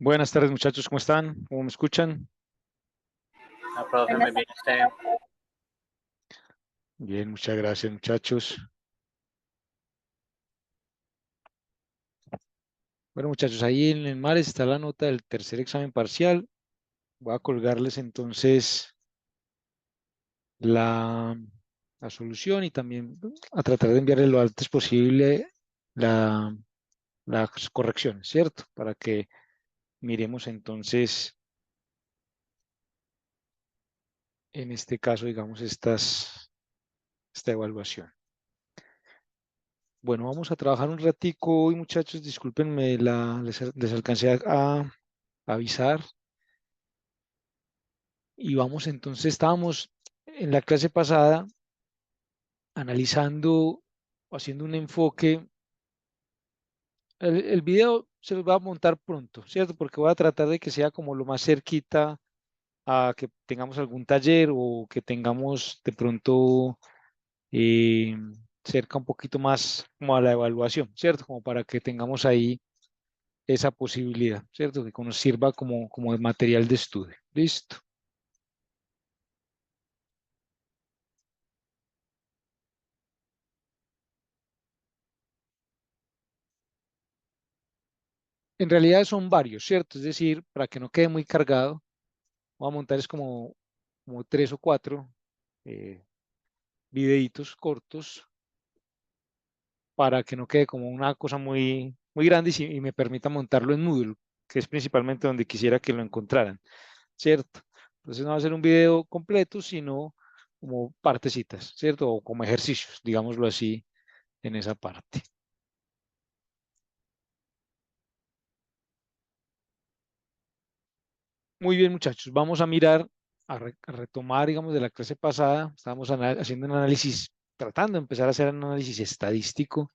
Buenas tardes, muchachos, ¿cómo están? ¿Cómo me escuchan? No, profe, muy Buenas bien tardes, usted. profe. Bien, muchas gracias, muchachos. Bueno, muchachos, ahí en el mar está la nota del tercer examen parcial. Voy a colgarles entonces la, la solución y también a tratar de enviarles lo antes posible la, las correcciones, ¿cierto? Para que miremos entonces, en este caso, digamos, esta evaluación. Bueno, vamos a trabajar un ratico hoy, muchachos. Discúlpenme, les alcancé a avisar. Y vamos entonces, estábamos en la clase pasada analizando, haciendo un enfoque. El video se va a montar pronto, ¿cierto? Porque voy a tratar de que sea como lo más cerquita a que tengamos algún taller o que tengamos de pronto eh, cerca un poquito más como a la evaluación, ¿cierto? Como para que tengamos ahí esa posibilidad, ¿cierto? Que nos sirva como de material de estudio. ¿Listo? En realidad son varios, ¿cierto? Es decir, para que no quede muy cargado, voy a montar es como tres o cuatro eh, videitos cortos para que no quede como una cosa muy grande y me permita montarlo en Moodle, que es principalmente donde quisiera que lo encontraran, ¿cierto? Entonces no va a ser un video completo, sino como partecitas, ¿cierto? O como ejercicios, digámoslo así, en esa parte. Muy bien, muchachos, vamos a mirar, a retomar, digamos, de la clase pasada. Estábamos haciendo un análisis, tratando de empezar a hacer un análisis estadístico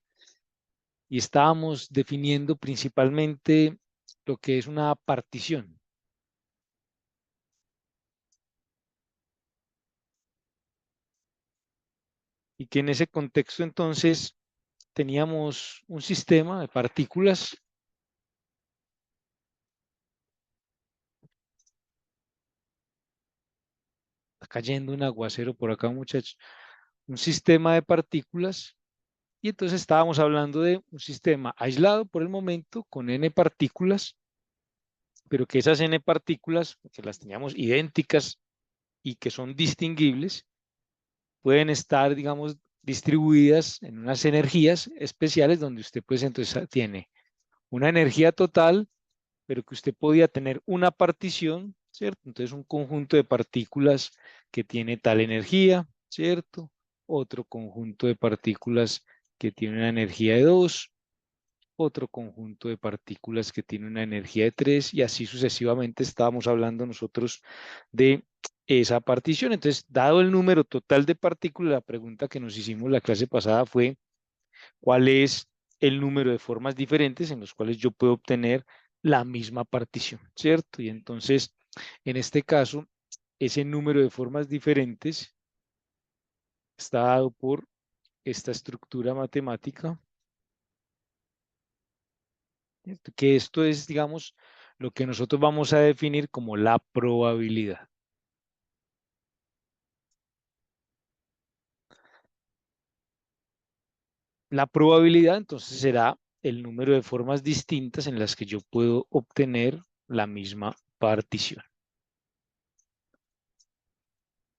y estábamos definiendo principalmente lo que es una partición. Y que en ese contexto entonces teníamos un sistema de partículas. Está cayendo un aguacero por acá, muchachos. Un sistema de partículas. Y entonces estábamos hablando de un sistema aislado por el momento con n partículas, pero que esas n partículas, que las teníamos idénticas y que son distinguibles, pueden estar, digamos, distribuidas en unas energías especiales donde usted pues entonces tiene una energía total, pero que usted podía tener una partición, ¿cierto? Entonces un conjunto de partículas que tiene tal energía, ¿cierto? Otro conjunto de partículas que tiene una energía de 2, otro conjunto de partículas que tiene una energía de 3 y así sucesivamente estábamos hablando nosotros de esa partición. Entonces, dado el número total de partículas, la pregunta que nos hicimos la clase pasada fue, ¿cuál es el número de formas diferentes en los cuales yo puedo obtener la misma partición? ¿Cierto? Y entonces, en este caso, ese número de formas diferentes está dado por esta estructura matemática, ¿cierto? Que esto es, digamos, lo que nosotros vamos a definir como la probabilidad. La probabilidad entonces será el número de formas distintas en las que yo puedo obtener la misma partición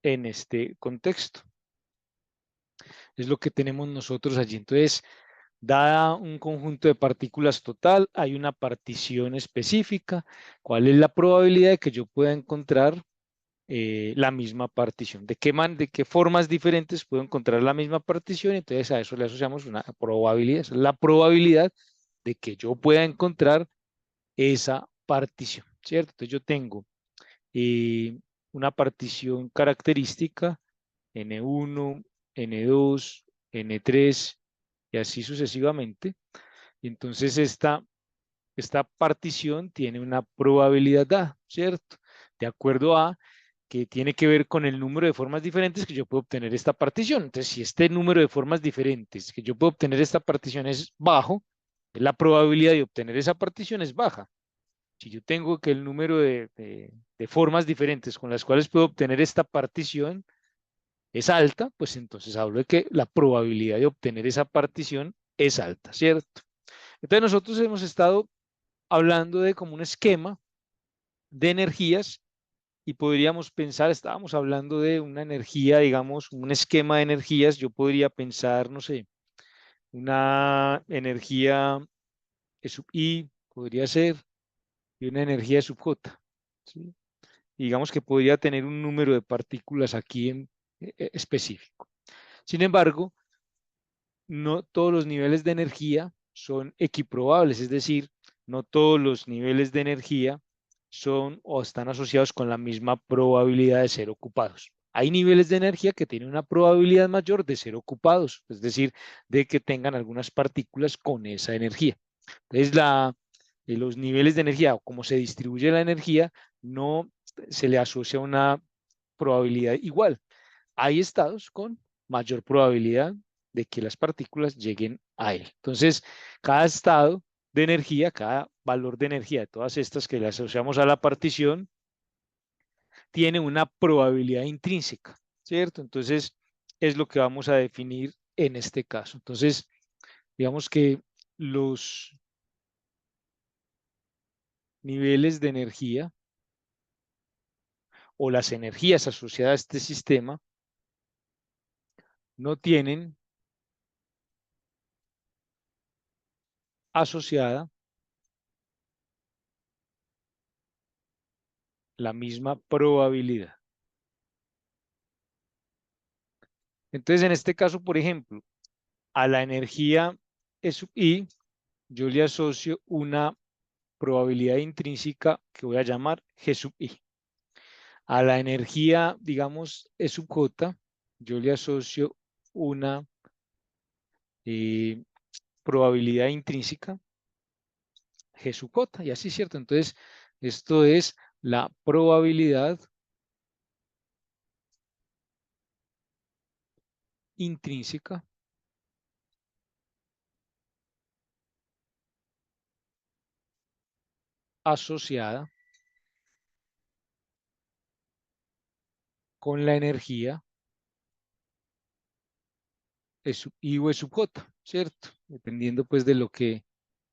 en este contexto. Es lo que tenemos nosotros allí. Entonces, dada un conjunto de partículas total, hay una partición específica. ¿Cuál es la probabilidad de que yo pueda encontrar la misma partición? ¿De qué formas diferentes puedo encontrar la misma partición? Entonces a eso le asociamos una probabilidad. Esa es la probabilidad de que yo pueda encontrar esa partición, ¿cierto? Entonces yo tengo eh, una partición característica N1, N2, N3 y así sucesivamente. Y entonces esta partición tiene una probabilidad dada, ¿cierto? De acuerdo a que tiene que ver con el número de formas diferentes que yo puedo obtener esta partición. Entonces, si este número de formas diferentes que yo puedo obtener esta partición es bajo, la probabilidad de obtener esa partición es baja. Si yo tengo que el número de formas diferentes con las cuales puedo obtener esta partición es alta, pues entonces hablo de que la probabilidad de obtener esa partición es alta, ¿cierto? Entonces nosotros hemos estado hablando de como un esquema de energías y podríamos pensar, estábamos hablando de una energía, digamos, un esquema de energías, yo podría pensar, no sé, una energía E sub I podría ser y una energía E sub J, ¿sí? Y digamos que podría tener un número de partículas aquí en específico. Sin embargo, no todos los niveles de energía son equiprobables, es decir, no todos los niveles de energía son o están asociados con la misma probabilidad de ser ocupados. Hay niveles de energía que tienen una probabilidad mayor de ser ocupados, es decir, de que tengan algunas partículas con esa energía. Entonces, los niveles de energía o cómo se distribuye la energía no se le asocia una probabilidad igual. Hay estados con mayor probabilidad de que las partículas lleguen a él. Entonces, cada estado de energía, cada valor de energía de todas estas que le asociamos a la partición, tiene una probabilidad intrínseca, ¿cierto? Entonces, es lo que vamos a definir en este caso. Entonces, digamos que los niveles de energía o las energías asociadas a este sistema no tienen asociada la misma probabilidad. Entonces, en este caso, por ejemplo, a la energía E sub I, yo le asocio una probabilidad intrínseca que voy a llamar G sub I. A la energía, digamos, E sub J, yo le asocio una eh, probabilidad intrínseca G sub J, y así, ¿cierto? Entonces, esto es la probabilidad intrínseca asociada con la energía E sub I o E sub J, ¿cierto? Dependiendo pues de lo que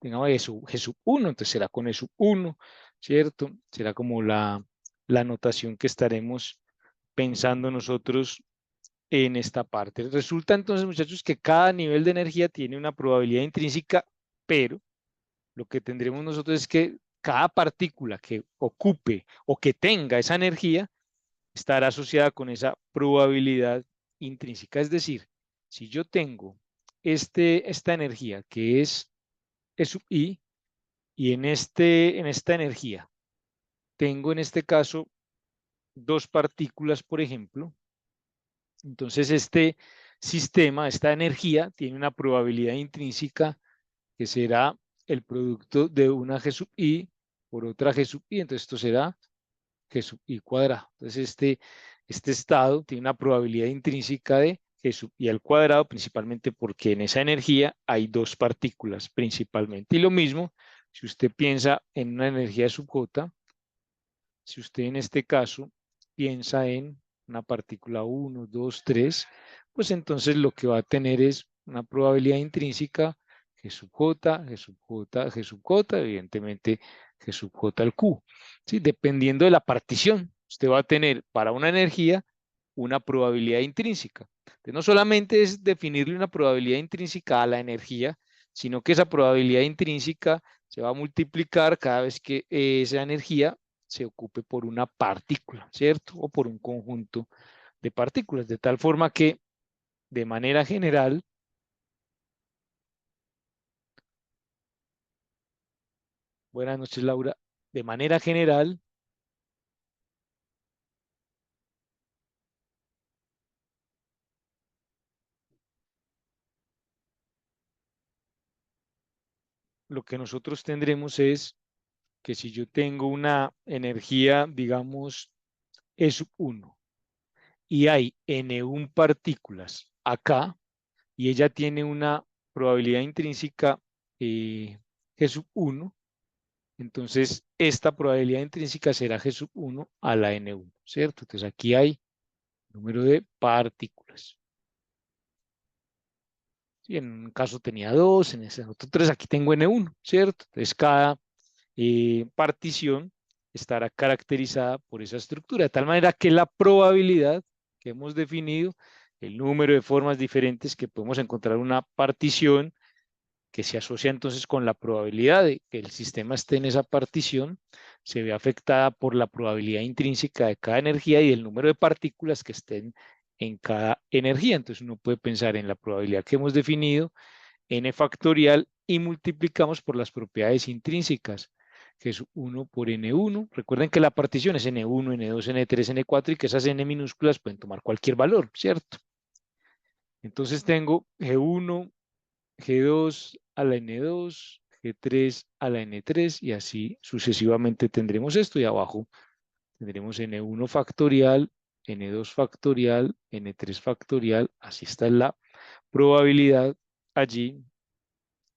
tengamos E sub, G sub 1, entonces será con E sub 1, ¿cierto? Será como la notación que estaremos pensando nosotros en esta parte. Resulta entonces, muchachos, que cada nivel de energía tiene una probabilidad intrínseca, pero lo que tendremos nosotros es que cada partícula que ocupe o que tenga esa energía estará asociada con esa probabilidad intrínseca. Es decir, si yo tengo esta energía que es E sub I y en esta energía tengo en este caso dos partículas, por ejemplo, entonces este sistema, esta energía, tiene una probabilidad intrínseca que será el producto de una G sub I por otra G sub I, entonces esto será G sub I cuadrado. Entonces este estado tiene una probabilidad intrínseca de G sub I al cuadrado, principalmente porque en esa energía hay dos partículas principalmente. Y lo mismo, si usted piensa en una energía sub J, si usted en este caso piensa en una partícula 1, 2, 3, pues entonces lo que va a tener es una probabilidad intrínseca G sub J, G sub J, G sub J, evidentemente G sub J al Q. ¿Sí? Dependiendo de la partición, usted va a tener para una energía una probabilidad intrínseca. Entonces, no solamente es definirle una probabilidad intrínseca a la energía, sino que esa probabilidad intrínseca se va a multiplicar cada vez que esa energía se ocupe por una partícula, ¿cierto? O por un conjunto de partículas, de tal forma que de manera general, buenas noches Laura, de manera general, lo que nosotros tendremos es que si yo tengo una energía, digamos, E sub 1 y hay N1 partículas acá y ella tiene una probabilidad intrínseca G sub 1, Entonces, esta probabilidad intrínseca será G sub 1 a la N1, ¿cierto? Entonces, aquí hay número de partículas. Sí, en un caso tenía 2, en ese otro 3, aquí tengo N1, ¿cierto? Entonces, cada partición estará caracterizada por esa estructura, de tal manera que la probabilidad que hemos definido, el número de formas diferentes que podemos encontrar una partición que se asocia entonces con la probabilidad de que el sistema esté en esa partición, se ve afectada por la probabilidad intrínseca de cada energía y el número de partículas que estén en cada energía. Entonces uno puede pensar en la probabilidad que hemos definido, n factorial, y multiplicamos por las propiedades intrínsecas, que es 1 por n1. Recuerden que la partición es n1, n2, n3, n4 y que esas n minúsculas pueden tomar cualquier valor, ¿cierto? Entonces tengo G1, G2 a la N2, G3 a la N3 y así sucesivamente tendremos esto y abajo tendremos N1 factorial, N2 factorial, N3 factorial, así está la probabilidad allí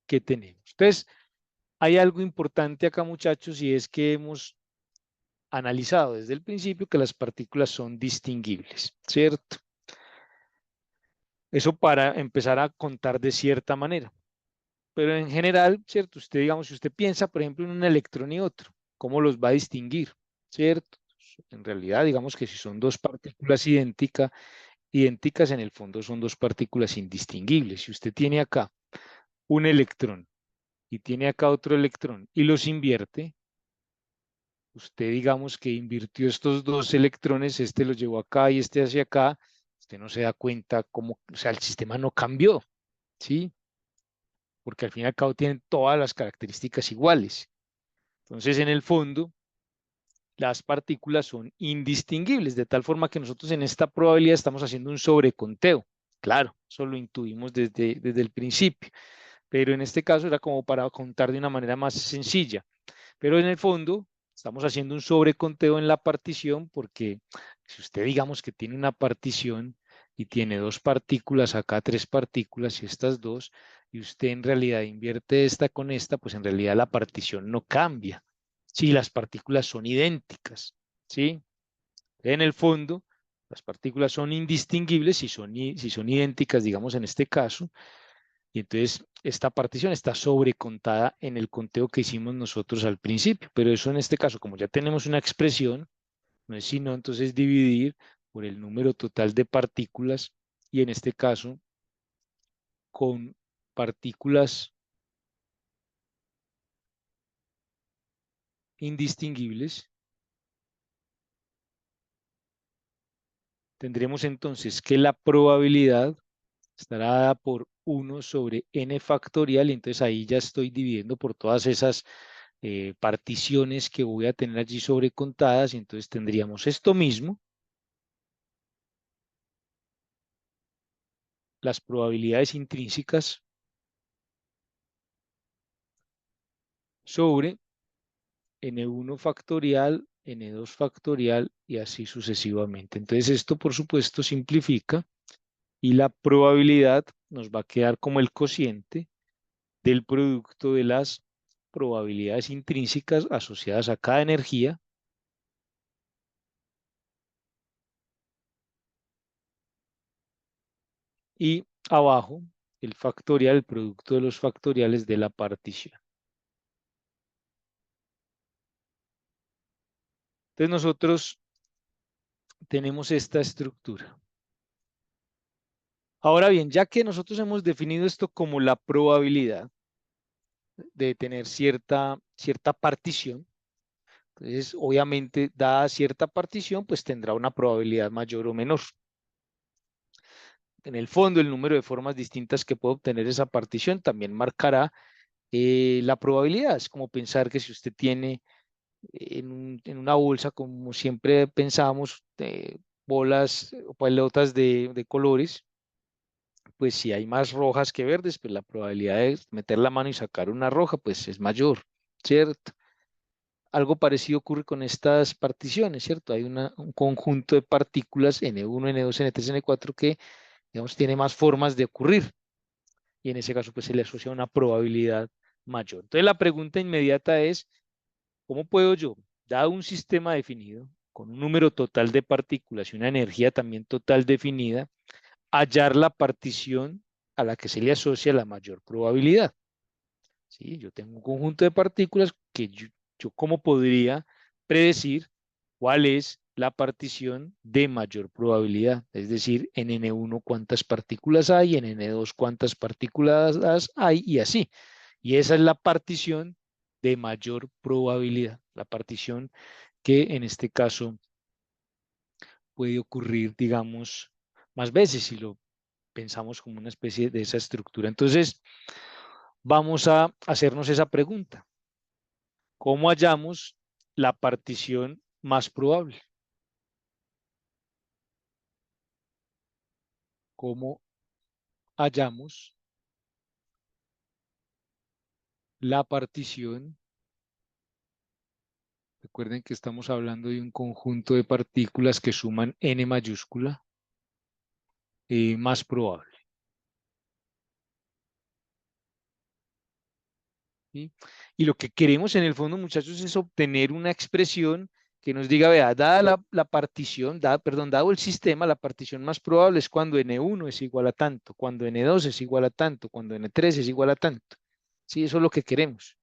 que tenemos. Entonces, hay algo importante acá, muchachos, y es que hemos analizado desde el principio que las partículas son distinguibles, ¿cierto? Eso para empezar a contar de cierta manera. Pero en general, ¿cierto? Usted, digamos, si usted piensa, por ejemplo, en un electrón y otro, ¿cómo los va a distinguir? ¿Cierto? En realidad, digamos que si son dos partículas idénticas, en el fondo son dos partículas indistinguibles. Si usted tiene acá un electrón y tiene acá otro electrón y los invierte, usted digamos que invirtió estos dos electrones, este los llevó acá y este hacia acá, usted no se da cuenta cómo, o sea, el sistema no cambió, ¿sí? Porque al fin y al cabo tienen todas las características iguales. Entonces, en el fondo, las partículas son indistinguibles, de tal forma que nosotros en esta probabilidad estamos haciendo un sobreconteo. Claro, eso lo intuimos desde el principio, pero en este caso era como para contar de una manera más sencilla. Pero en el fondo, estamos haciendo un sobreconteo en la partición porque si usted digamos que tiene una partición y tiene dos partículas, acá tres partículas y estas dos, y usted en realidad invierte esta con esta, pues en realidad la partición no cambia. Si las partículas son idénticas, ¿sí? En el fondo, las partículas son indistinguibles si son idénticas, digamos en este caso, y entonces esta partición está sobrecontada en el conteo que hicimos nosotros al principio. Pero eso en este caso, como ya tenemos una expresión, no es sino entonces dividir por el número total de partículas y en este caso con partículas indistinguibles, tendremos entonces que la probabilidad estará dada por 1 sobre n factorial y entonces ahí ya estoy dividiendo por todas esas particiones que voy a tener allí sobrecontadas y entonces tendríamos esto mismo, las probabilidades intrínsecas sobre n1 factorial, n2 factorial y así sucesivamente. Entonces esto por supuesto simplifica y la probabilidad nos va a quedar como el cociente del producto de las probabilidades intrínsecas asociadas a cada energía y abajo el factorial, el producto de los factoriales de la partición. Entonces nosotros tenemos esta estructura. Ahora bien, ya que nosotros hemos definido esto como la probabilidad de tener cierta partición, entonces obviamente dada cierta partición, pues tendrá una probabilidad mayor o menor. En el fondo, el número de formas distintas que puede obtener esa partición también marcará la probabilidad. Es como pensar que si usted tiene en una bolsa, como siempre pensamos, bolas o pelotas de colores, pues si hay más rojas que verdes, pues la probabilidad de meter la mano y sacar una roja, pues es mayor, ¿cierto? Algo parecido ocurre con estas particiones, ¿cierto? Hay un conjunto de partículas N1, N2, N3, N4 que, digamos, tiene más formas de ocurrir y en ese caso, pues se le asocia una probabilidad mayor. Entonces, la pregunta inmediata es, ¿Cómo puedo yo, dado un sistema definido, con un número total de partículas y una energía también total definida, hallar la partición a la que se le asocia la mayor probabilidad? ¿Sí? Yo tengo un conjunto de partículas que yo ¿cómo podría predecir cuál es la partición de mayor probabilidad? Es decir, en N1 cuántas partículas hay, en N2 cuántas partículas hay y así. Y esa es la partición de mayor probabilidad, la partición que en este caso puede ocurrir, digamos, más veces si lo pensamos como una especie de esa estructura. Entonces, vamos a hacernos esa pregunta. ¿Cómo hallamos la partición más probable? ¿Cómo hallamos la partición? Recuerden que estamos hablando de un conjunto de partículas que suman n mayúscula más probable. ¿Sí? Y lo que queremos en el fondo, muchachos, es obtener una expresión que nos diga, vea, dada la partición, perdón, dado el sistema, la partición más probable es cuando N1 es igual a tanto, cuando N2 es igual a tanto, cuando N3 es igual a tanto. Sí, eso es lo que queremos.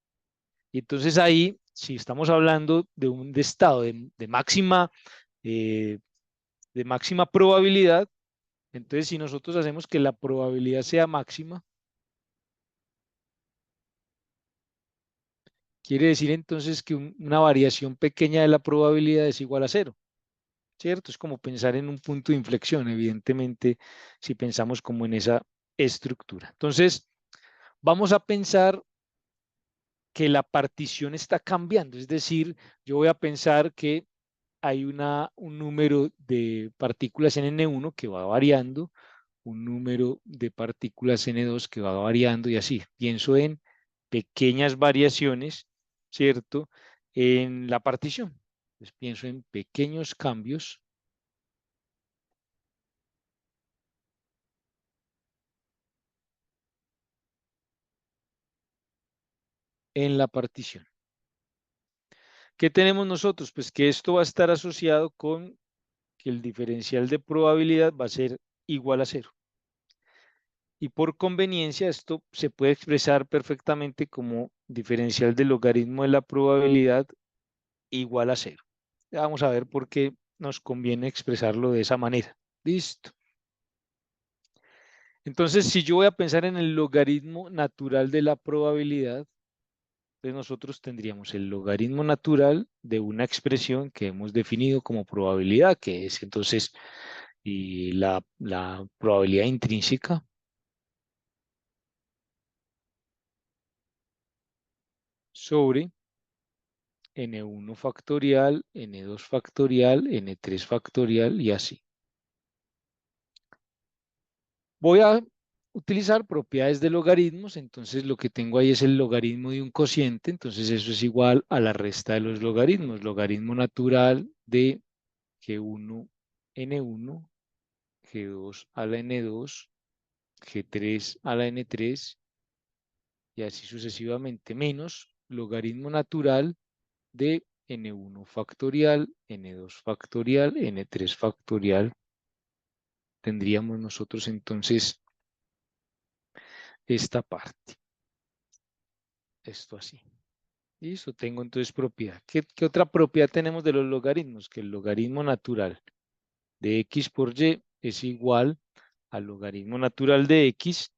Y entonces ahí, si estamos hablando de un estado eh, de máxima probabilidad, entonces si nosotros hacemos que la probabilidad sea máxima, quiere decir entonces que una variación pequeña de la probabilidad es igual a cero, ¿cierto? Es como pensar en un punto de inflexión, evidentemente, si pensamos como en esa estructura. Entonces, vamos a pensar que la partición está cambiando, es decir, yo voy a pensar que hay un número de partículas en N1 que va variando, un número de partículas N2 que va variando y así. Pienso en pequeñas variaciones, ¿cierto? En la partición. Entonces pienso en pequeños cambios en la partición. ¿Qué tenemos nosotros? Pues que esto va a estar asociado con que el diferencial de probabilidad va a ser igual a cero. Y por conveniencia, esto se puede expresar perfectamente como diferencial del logaritmo de la probabilidad igual a cero. Ya vamos a ver por qué nos conviene expresarlo de esa manera. Listo. Entonces, si yo voy a pensar en el logaritmo natural de la probabilidad, pues nosotros tendríamos el logaritmo natural de una expresión que hemos definido como probabilidad, que es entonces la probabilidad intrínseca sobre n1 factorial, n2 factorial, n3 factorial y así. Voy a utilizar propiedades de logaritmos, entonces lo que tengo ahí es el logaritmo de un cociente, entonces eso es igual a la resta de los logaritmos, logaritmo natural de g1 n1, g2 a la n2, g3 a la n3 y así sucesivamente, menos logaritmo natural de n1 factorial, n2 factorial, n3 factorial. Tendríamos nosotros entonces esta parte, esto así. Listo, tengo entonces propiedad. ¿Qué otra propiedad tenemos de los logaritmos? Que el logaritmo natural de x por y es igual al logaritmo natural de x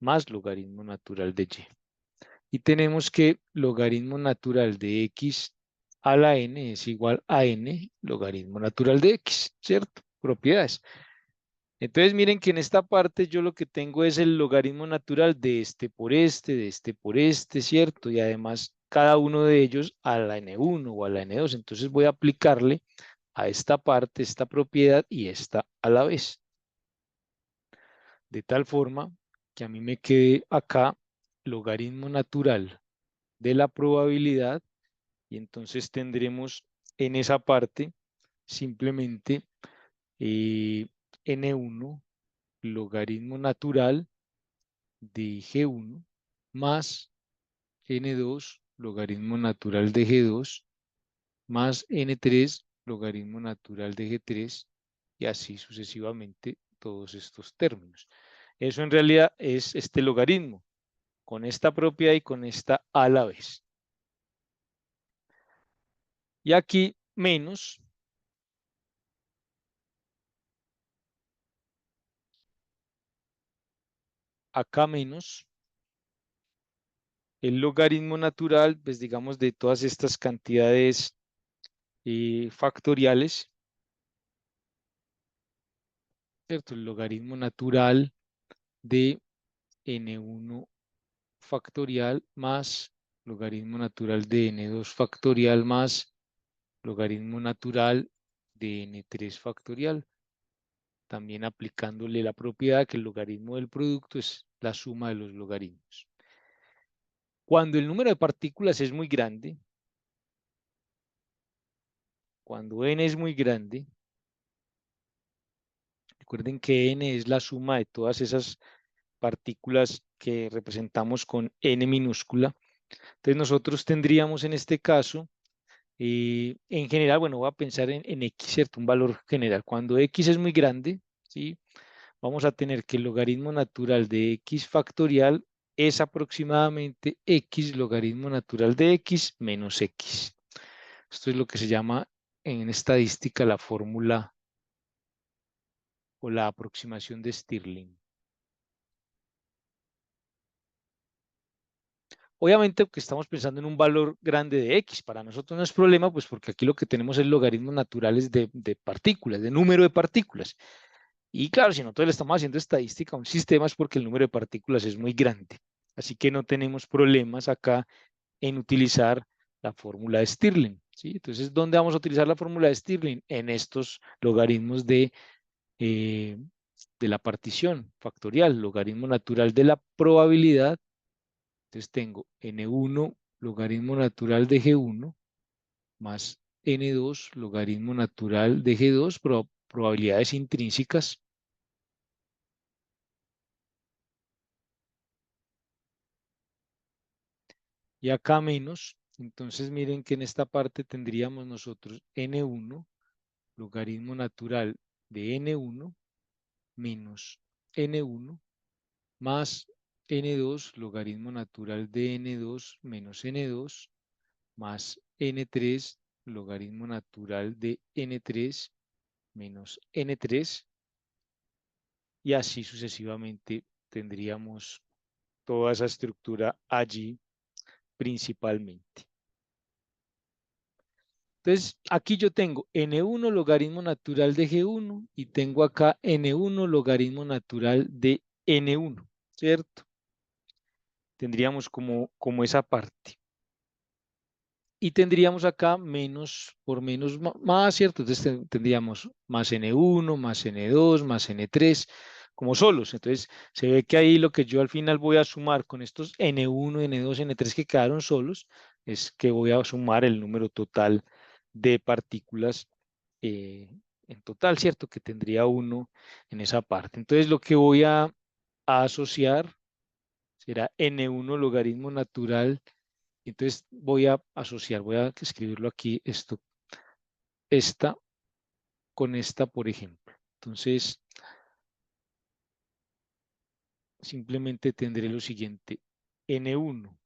más logaritmo natural de y. Y tenemos que logaritmo natural de x a la n es igual a n logaritmo natural de x, ¿cierto? Propiedades. Entonces miren que en esta parte yo lo que tengo es el logaritmo natural de este por este, de este por este, ¿cierto? Y además cada uno de ellos a la n1 o a la n2. Entonces voy a aplicarle a esta parte, esta propiedad y esta a la vez. De tal forma que a mí me quede acá logaritmo natural de la probabilidad y entonces tendremos en esa parte simplemente eh, n1 logaritmo natural de G1 más N2 logaritmo natural de G2 más n3 logaritmo natural de g3 y así sucesivamente todos estos términos. Eso en realidad es este logaritmo, con esta propiedad y con esta a la vez. Y aquí menos acá menos el logaritmo natural, pues digamos, de todas estas cantidades factoriales, ¿cierto? El logaritmo natural de n1 factorial más logaritmo natural de n2 factorial más logaritmo natural de n3 factorial. También aplicándole la propiedad que el logaritmo del producto es la suma de los logaritmos. Cuando el número de partículas es muy grande, cuando n es muy grande, recuerden que n es la suma de todas esas partículas que representamos con n minúscula. Entonces nosotros tendríamos en este caso, en general, bueno, voy a pensar en x, ¿cierto? Un valor general. Cuando x es muy grande, ¿sí? Vamos a tener que el logaritmo natural de x factorial es aproximadamente x logaritmo natural de x menos x. Esto es lo que se llama en estadística la fórmula o la aproximación de Stirling. Obviamente que estamos pensando en un valor grande de x. Para nosotros no es problema, pues porque aquí lo que tenemos es logaritmos naturales de partículas, de número de partículas. Y claro, si nosotros le estamos haciendo estadística a un sistema es porque el número de partículas es muy grande. Así que no tenemos problemas acá en utilizar la fórmula de Stirling, ¿sí? Entonces, ¿dónde vamos a utilizar la fórmula de Stirling? En estos logaritmos eh, de la partición factorial, logaritmo natural de la probabilidad. Entonces tengo n1 logaritmo natural de g1 más n2 logaritmo natural de g2, probabilidades intrínsecas. Y acá menos. Entonces miren que en esta parte tendríamos nosotros n1 logaritmo natural de n1 menos n1 más n2 logaritmo natural de n2 menos n2 más n3 logaritmo natural de n3 menos n3 y así sucesivamente tendríamos toda esa estructura allí principalmente. Entonces, aquí yo tengo n1 logaritmo natural de g1 y tengo acá n1 logaritmo natural de n1, ¿cierto? Tendríamos como esa parte. Y tendríamos acá menos por menos más, ¿cierto? Entonces tendríamos más n1, más n2, más n3, como solos. Entonces se ve que ahí lo que yo al final voy a sumar con estos n1, n2, n3 que quedaron solos, es que voy a sumar el número total de partículas en total, ¿cierto? Que tendría uno en esa parte. Entonces lo que voy a asociar será n1 logaritmo natural. Entonces voy a asociar, voy a escribirlo aquí, esta con esta, por ejemplo. Entonces, simplemente tendré lo siguiente, n1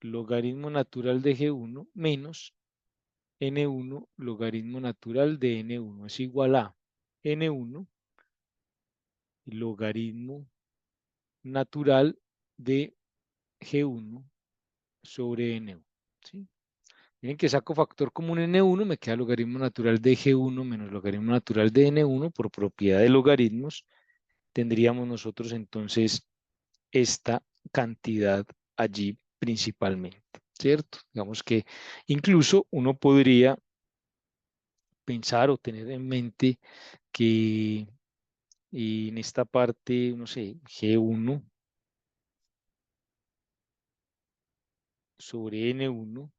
logaritmo natural de g1 menos n1 logaritmo natural de n1 es igual a n1 logaritmo natural de g1 sobre n1. ¿Sí? Miren que saco factor común n1, me queda logaritmo natural de g1 menos logaritmo natural de n1 por propiedad de logaritmos. Tendríamos nosotros entonces esta cantidad allí principalmente, ¿cierto? Digamos que incluso uno podría pensar o tener en mente que en esta parte, no sé, g1 sobre n1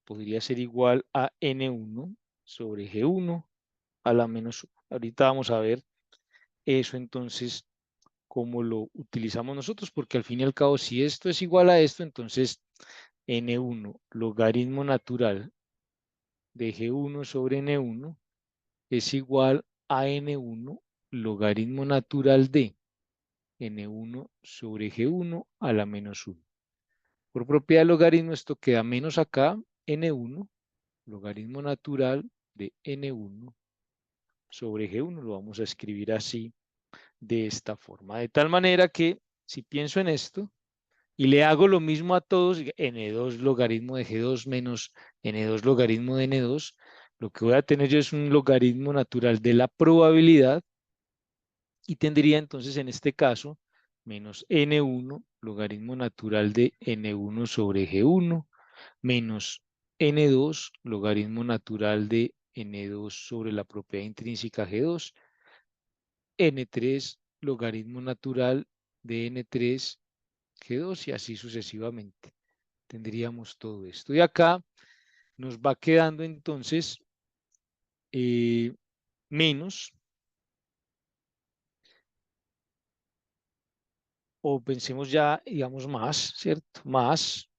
podría ser igual a n1 sobre g1 a la menos 1. Ahorita vamos a ver eso entonces, cómo lo utilizamos nosotros, porque al fin y al cabo, si esto es igual a esto, entonces n1 logaritmo natural de G1 sobre N1 es igual a N1 logaritmo natural de N1 sobre G1 a la menos 1. Por propiedad de logaritmo esto queda menos acá, N1, logaritmo natural de N1 sobre G1. Lo vamos a escribir así, de esta forma. De tal manera que si pienso en esto y le hago lo mismo a todos, N2 logaritmo de G2 menos N2 logaritmo de N2, lo que voy a tener yo es un logaritmo natural de la probabilidad y tendría entonces en este caso menos N1 logaritmo natural de N1 sobre G1 menos N2 logaritmo natural de N2 sobre la propiedad intrínseca G2, N3 logaritmo natural de N3 G2 y así sucesivamente. Tendríamos todo esto. Y acá nos va quedando entonces menos, o pensemos ya, digamos, más, ¿cierto? Más,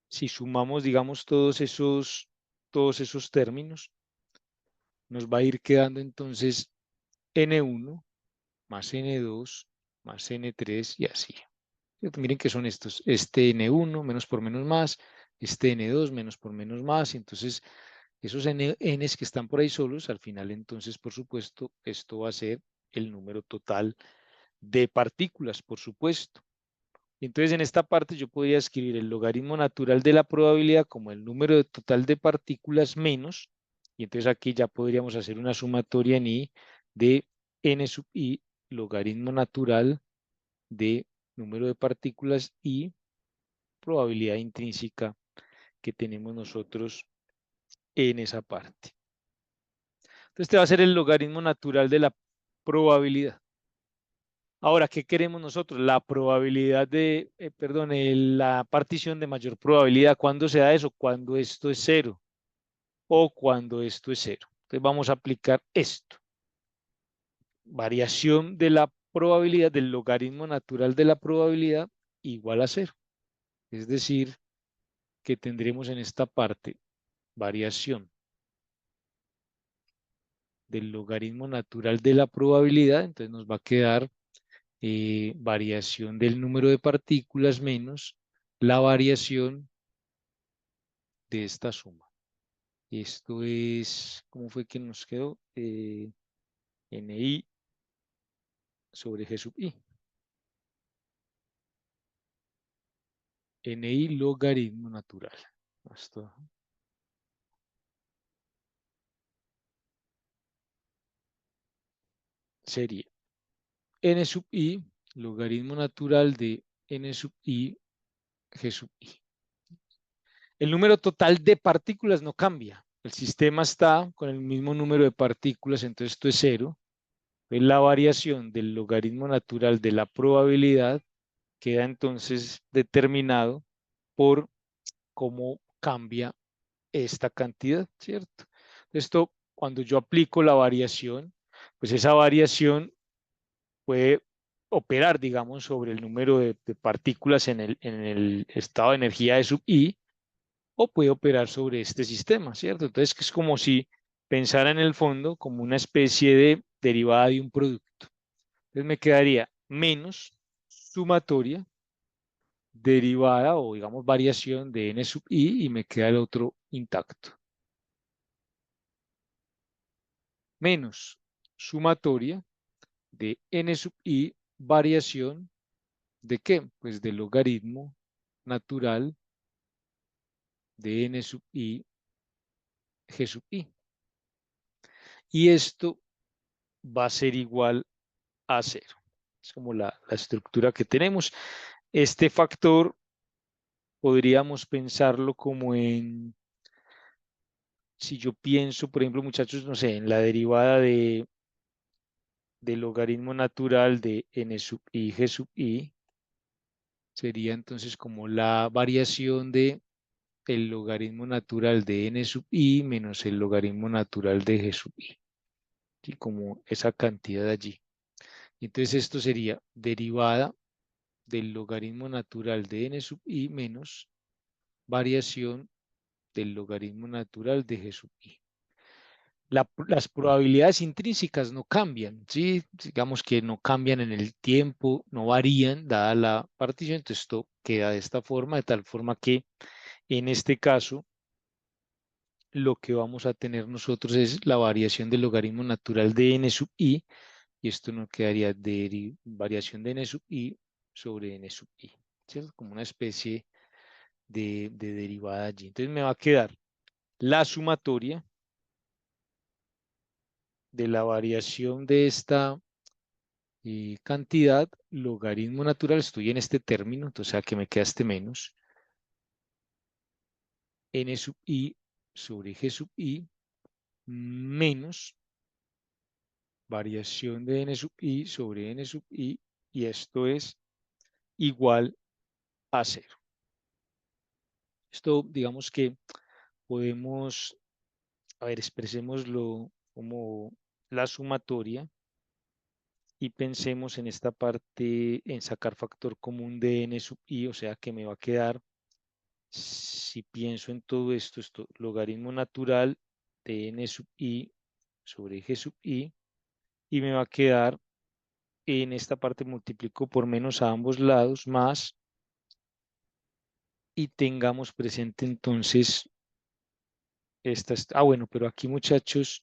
si sumamos, digamos, todos esos términos, nos va a ir quedando entonces N1 más N2 más N3 y así. ¿Cierto? Miren que son estos, este N1 menos por menos más, este N2 menos por menos más, y entonces esos Ns que están por ahí solos, al final entonces, por supuesto, esto va a ser el número total de partículas, por supuesto. Entonces, en esta parte yo podría escribir el logaritmo natural de la probabilidad como el número total de partículas menos, y entonces aquí ya podríamos hacer una sumatoria en I de n sub I, logaritmo natural de número de partículas y probabilidad intrínseca que tenemos nosotros en esa parte. Entonces, este va a ser el logaritmo natural de la probabilidad. Ahora, ¿qué queremos nosotros? La probabilidad de, perdón, la partición de mayor probabilidad. ¿Cuándo se da eso? Cuando esto es cero o cuando esto es cero. Entonces vamos a aplicar esto. Variación de la probabilidad del logaritmo natural de la probabilidad igual a cero. Es decir, que tendremos en esta parte variación del logaritmo natural de la probabilidad. Entonces nos va a quedar variación del número de partículas menos la variación de esta suma. Esto es, ¿cómo fue que nos quedó? NI sobre G sub I. NI logaritmo natural. Esto sería N sub I logaritmo natural de N sub I G sub I. El número total de partículas no cambia. El sistema está con el mismo número de partículas, entonces esto es cero. La variación del logaritmo natural de la probabilidad queda entonces determinado por cómo cambia esta cantidad, ¿cierto? Esto, cuando yo aplico la variación, pues esa variación puede operar, digamos, sobre el número de partículas en el estado de energía de sub I, o puede operar sobre este sistema, ¿cierto? Entonces, que es como si pensara en el fondo como una especie de derivada de un producto. Entonces me quedaría menos sumatoria derivada o digamos variación de n sub i y me queda el otro intacto. Menos sumatoria de n sub i variación de qué? Pues del logaritmo natural de n sub i g sub i. Y esto va a ser igual a cero. Es como la estructura que tenemos. Este factor podríamos pensarlo como en, si yo pienso, por ejemplo, muchachos, no sé, en la derivada del logaritmo natural de n sub i g sub i, sería entonces como la variación de el logaritmo natural de n sub i menos el logaritmo natural de g sub i. ¿Sí? Como esa cantidad allí. Entonces esto sería derivada del logaritmo natural de n sub i menos variación del logaritmo natural de g sub i. Las probabilidades intrínsecas no cambian, ¿sí? Digamos que no cambian en el tiempo, no varían dada la partición, entonces esto queda de esta forma, de tal forma que en este caso lo que vamos a tener nosotros es la variación del logaritmo natural de n sub i, y esto nos quedaría de variación de n sub i sobre n sub i, ¿cierto? Como una especie de derivada allí. Entonces me va a quedar la sumatoria de la variación de esta cantidad, logaritmo natural, estoy en este término, entonces a que me queda este menos, n sub i sobre g sub i, menos variación de n sub i sobre n sub i, y esto es igual a cero. Esto, digamos que podemos, a ver, expresémoslo como la sumatoria y pensemos en esta parte, en sacar factor común de n sub i, o sea que me va a quedar, si pienso en todo esto, logaritmo natural de n sub i sobre g sub i, y me va a quedar en esta parte multiplico por menos a ambos lados, más, y tengamos presente entonces bueno, pero aquí muchachos,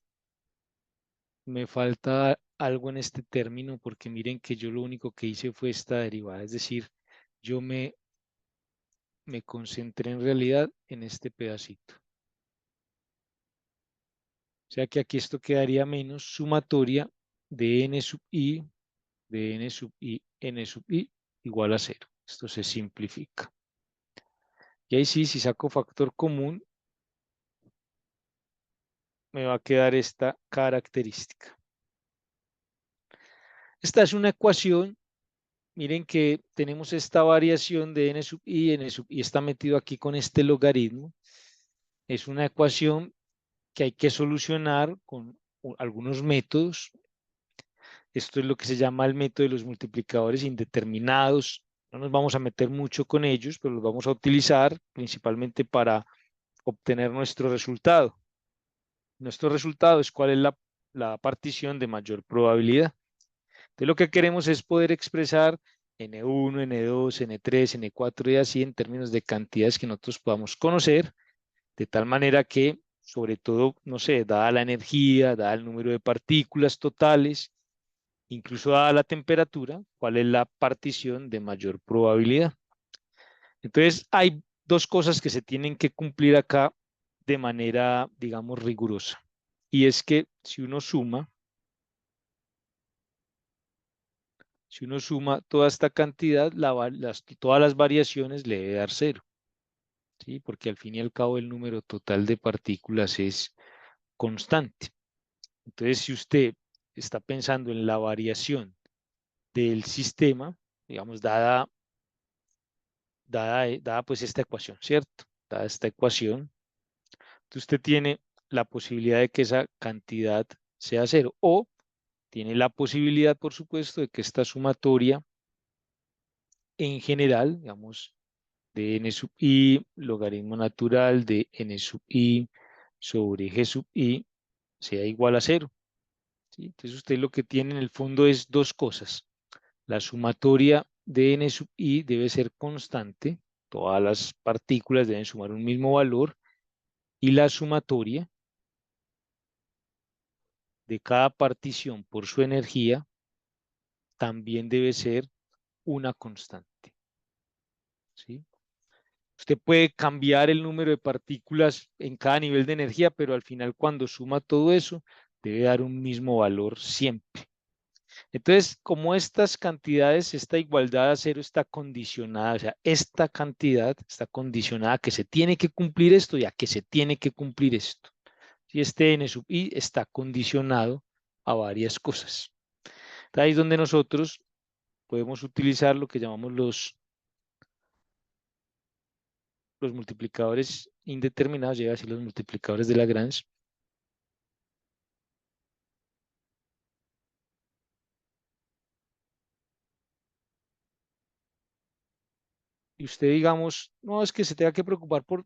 me falta algo en este término, porque miren que yo lo único que hice fue esta derivada, es decir, yo me concentré en realidad en este pedacito. O sea que aquí esto quedaría menos sumatoria de n sub i, de n sub i, n sub i igual a cero. Esto se simplifica. Y ahí sí, si saco factor común, me va a quedar esta característica. Esta es una ecuación. Miren que tenemos esta variación de n sub i está metido aquí con este logaritmo. Es una ecuación que hay que solucionar con algunos métodos. Esto es lo que se llama el método de los multiplicadores indeterminados. No nos vamos a meter mucho con ellos, pero los vamos a utilizar principalmente para obtener nuestro resultado. Nuestro resultado es cuál es la partición de mayor probabilidad. Entonces lo que queremos es poder expresar N1, N2, N3, N4 y así en términos de cantidades que nosotros podamos conocer, de tal manera que, sobre todo, no sé, dada la energía, dada el número de partículas totales, incluso dada la temperatura, cuál es la partición de mayor probabilidad. Entonces, hay dos cosas que se tienen que cumplir acá de manera, digamos, rigurosa. Y es que si uno suma toda esta cantidad, todas las variaciones le debe dar cero, ¿sí? Porque al fin y al cabo el número total de partículas es constante. Entonces, si usted está pensando en la variación del sistema, digamos, dada pues esta ecuación, ¿cierto? Dada esta ecuación, usted tiene la posibilidad de que esa cantidad sea cero, o tiene la posibilidad, por supuesto, de que esta sumatoria en general, digamos, de n sub i, logaritmo natural de n sub i sobre g sub i sea igual a cero, ¿sí? Entonces usted lo que tiene en el fondo es dos cosas. La sumatoria de n sub i debe ser constante, todas las partículas deben sumar un mismo valor, y la sumatoria de cada partición por su energía también debe ser una constante, ¿sí? Usted puede cambiar el número de partículas en cada nivel de energía, pero al final cuando suma todo eso, debe dar un mismo valor siempre. Entonces, como estas cantidades, esta igualdad a cero está condicionada, o sea, esta cantidad está condicionada a que se tiene que cumplir esto y a que se tiene que cumplir esto. Si este n sub i está condicionado a varias cosas. Ahí es donde nosotros podemos utilizar lo que llamamos los multiplicadores indeterminados, llega a decir los multiplicadores de Lagrange. y usted, digamos, no es que se tenga que preocupar por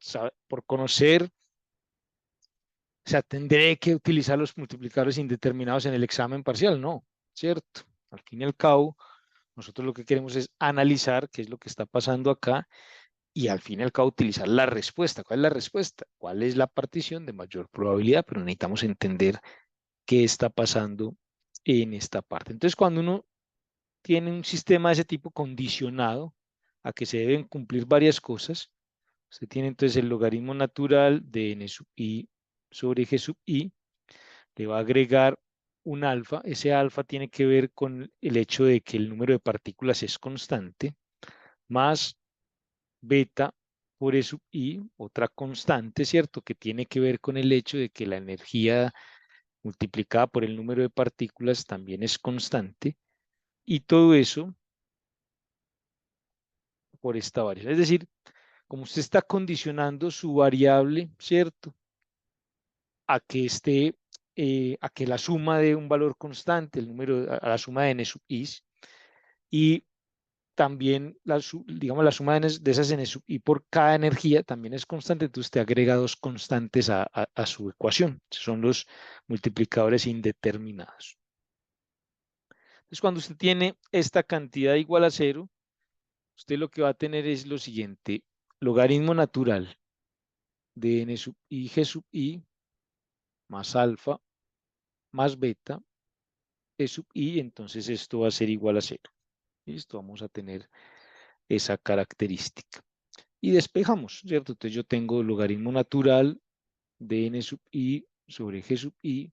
conocer, o sea, tendré que utilizar los multiplicadores indeterminados en el examen parcial, no, ¿cierto? Al fin y al cabo, nosotros lo que queremos es analizar qué es lo que está pasando acá y al fin y al cabo utilizar la respuesta. ¿Cuál es la respuesta? ¿Cuál es la partición de mayor probabilidad? Pero necesitamos entender qué está pasando en esta parte. Entonces, cuando uno tiene un sistema de ese tipo condicionado a que se deben cumplir varias cosas, usted tiene entonces el logaritmo natural de n sub i sobre g sub i, le va a agregar un alfa. Ese alfa tiene que ver con el hecho de que el número de partículas es constante, más beta por E sub i, otra constante, ¿cierto? Que tiene que ver con el hecho de que la energía multiplicada por el número de partículas también es constante, y todo eso por esta variable. Es decir, como usted está condicionando su variable, ¿cierto? A que esté, a que la suma de un valor constante, el número, a la suma de n sub i, y también, digamos, la suma de esas n sub i por cada energía también es constante, entonces usted agrega dos constantes a su ecuación. Son los multiplicadores indeterminados. Entonces, cuando usted tiene esta cantidad igual a cero, usted lo que va a tener es lo siguiente: logaritmo natural de n sub i g sub i más alfa más beta e sub i, entonces esto va a ser igual a cero. Listo, vamos a tener esa característica. Y despejamos, ¿cierto? Entonces yo tengo logaritmo natural de n sub i sobre g sub i,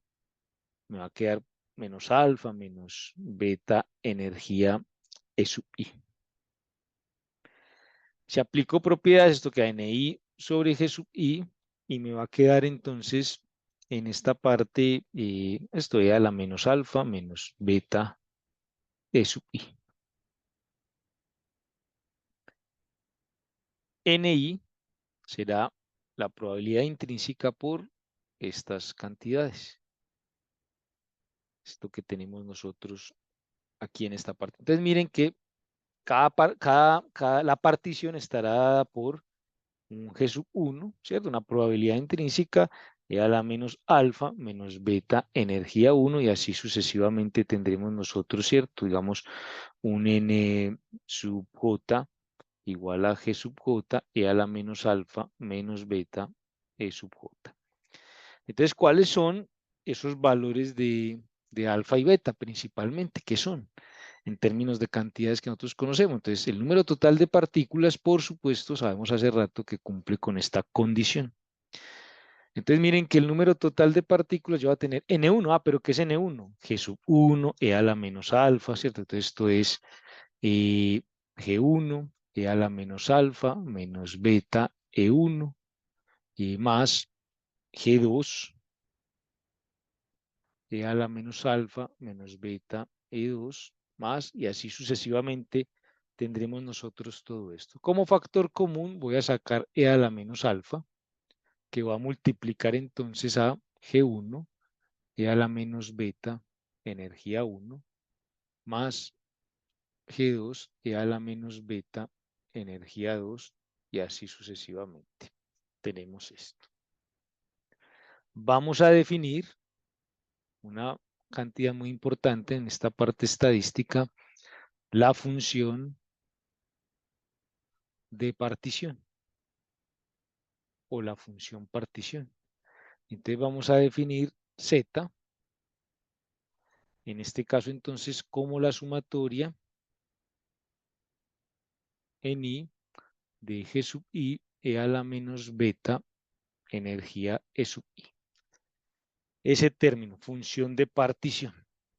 me va a quedar menos alfa menos beta energía e sub i. Si aplico propiedades, esto queda ni sobre g sub i, y me va a quedar entonces en esta parte, esto a la menos alfa menos beta e sub i. Ni será la probabilidad intrínseca por estas cantidades. Esto que tenemos nosotros aquí en esta parte. Entonces miren que la partición estará dada por un G sub 1, ¿cierto? Una probabilidad intrínseca e a la menos alfa menos beta energía 1, y así sucesivamente tendremos nosotros, ¿cierto? Digamos un n sub j igual a G sub j e a la menos alfa menos beta e sub j. Entonces, ¿cuáles son esos valores de alfa y beta principalmente? ¿Qué son? En términos de cantidades que nosotros conocemos. Entonces, el número total de partículas, por supuesto, sabemos hace rato que cumple con esta condición. Entonces, miren que el número total de partículas yo va a tener N1. ¿Pero qué es N1? G sub 1, E a la menos alfa, ¿cierto? Entonces, esto es G1, E a la menos alfa, menos beta E1, y más G2, E a la menos alfa, menos beta E2, más, y así sucesivamente tendremos nosotros todo esto. Como factor común voy a sacar E a la menos alfa, que va a multiplicar entonces a G1, E a la menos beta, energía 1, más G2, E a la menos beta, energía 2, y así sucesivamente. Tenemos esto. Vamos a definir una cantidad muy importante en esta parte estadística, la función de partición o la función partición. Entonces vamos a definir z, en este caso entonces como la sumatoria en i de g sub i e a la menos beta energía e sub i. Ese término, función de partición,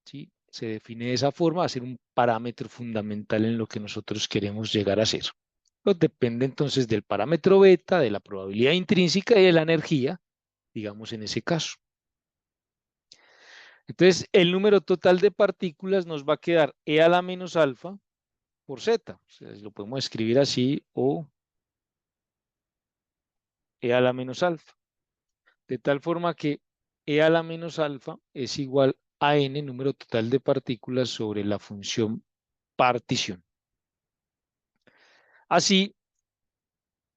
¿sí? Se define de esa forma, va a ser un parámetro fundamental en lo que nosotros queremos llegar a ser. Pues depende entonces del parámetro beta, de la probabilidad intrínseca y de la energía, digamos en ese caso. Entonces, el número total de partículas nos va a quedar E a la menos alfa por Z. O sea, lo podemos escribir así, o E a la menos alfa. De tal forma que E a la menos alfa es igual a N, número total de partículas, sobre la función partición. Así,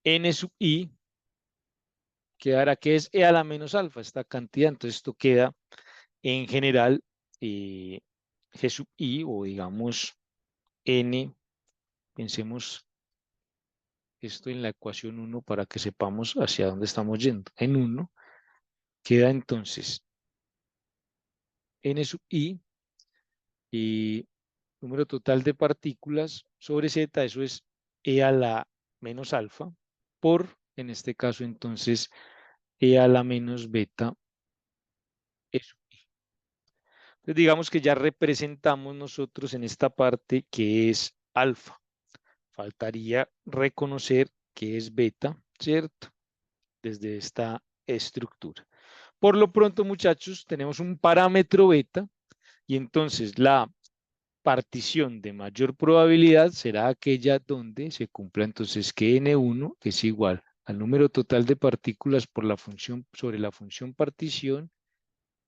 n sub i quedará que es e a la menos alfa, esta cantidad. Entonces esto queda en general g sub i, o digamos n, pensemos esto en la ecuación 1 para que sepamos hacia dónde estamos yendo. En 1 queda entonces n sub i y número total de partículas sobre z, eso es e a la menos alfa, por, en este caso entonces, e a la menos beta, eso. Entonces digamos que ya representamos nosotros en esta parte que es alfa. Faltaría reconocer que es beta, ¿cierto? Desde esta estructura. Por lo pronto, muchachos, tenemos un parámetro beta y entonces la partición de mayor probabilidad será aquella donde se cumpla entonces que n1 es igual al número total de partículas por la función sobre la función partición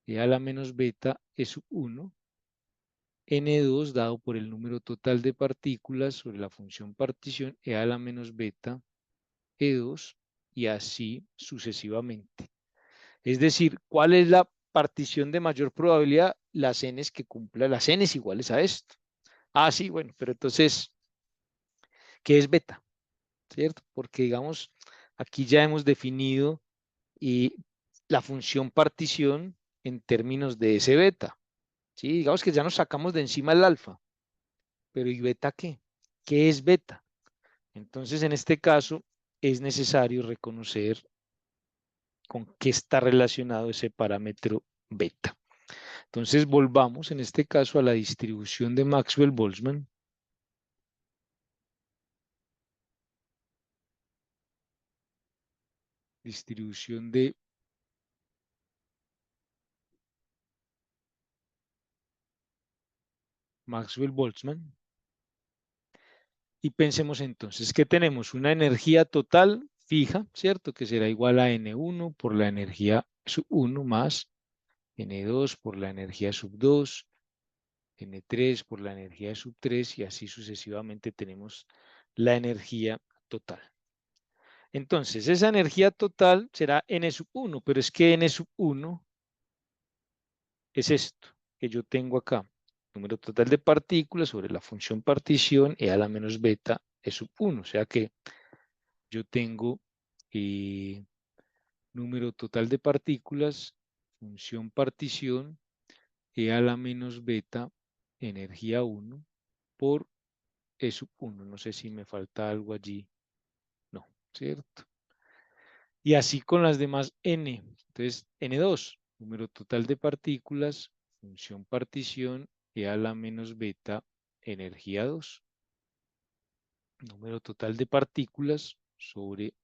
e a la menos beta es sub 1, n2 dado por el número total de partículas sobre la función partición e a la menos beta e2 y así sucesivamente. Es decir, ¿cuál es la partición de mayor probabilidad? Las n's que cumpla las n's iguales a esto. Ah, sí, bueno, pero entonces, ¿qué es beta? ¿Cierto? Porque digamos, aquí ya hemos definido y la función partición en términos de ese beta. ¿Sí? Digamos que ya nos sacamos de encima el alfa, pero ¿y beta qué? ¿Qué es beta? Entonces, en este caso, es necesario reconocer con qué está relacionado ese parámetro beta. Entonces, volvamos en este caso a la distribución de Maxwell-Boltzmann. Distribución de Maxwell-Boltzmann. Y pensemos entonces que tenemos una energía total fija, ¿cierto? Que será igual a N1 por la energía sub 1 más N2 por la energía sub 2, N3 por la energía sub 3 y así sucesivamente tenemos la energía total. Entonces, esa energía total será N sub 1, pero es que N sub 1 es esto que yo tengo acá. Número total de partículas sobre la función partición e a la menos beta es sub 1. O sea que yo tengo número total de partículas, función partición e a la menos beta, energía 1 por E sub 1. No sé si me falta algo allí. No, ¿cierto? Y así con las demás n. Entonces, n2, número total de partículas, función partición, e a la menos beta, energía 2. Número total de partículas sobre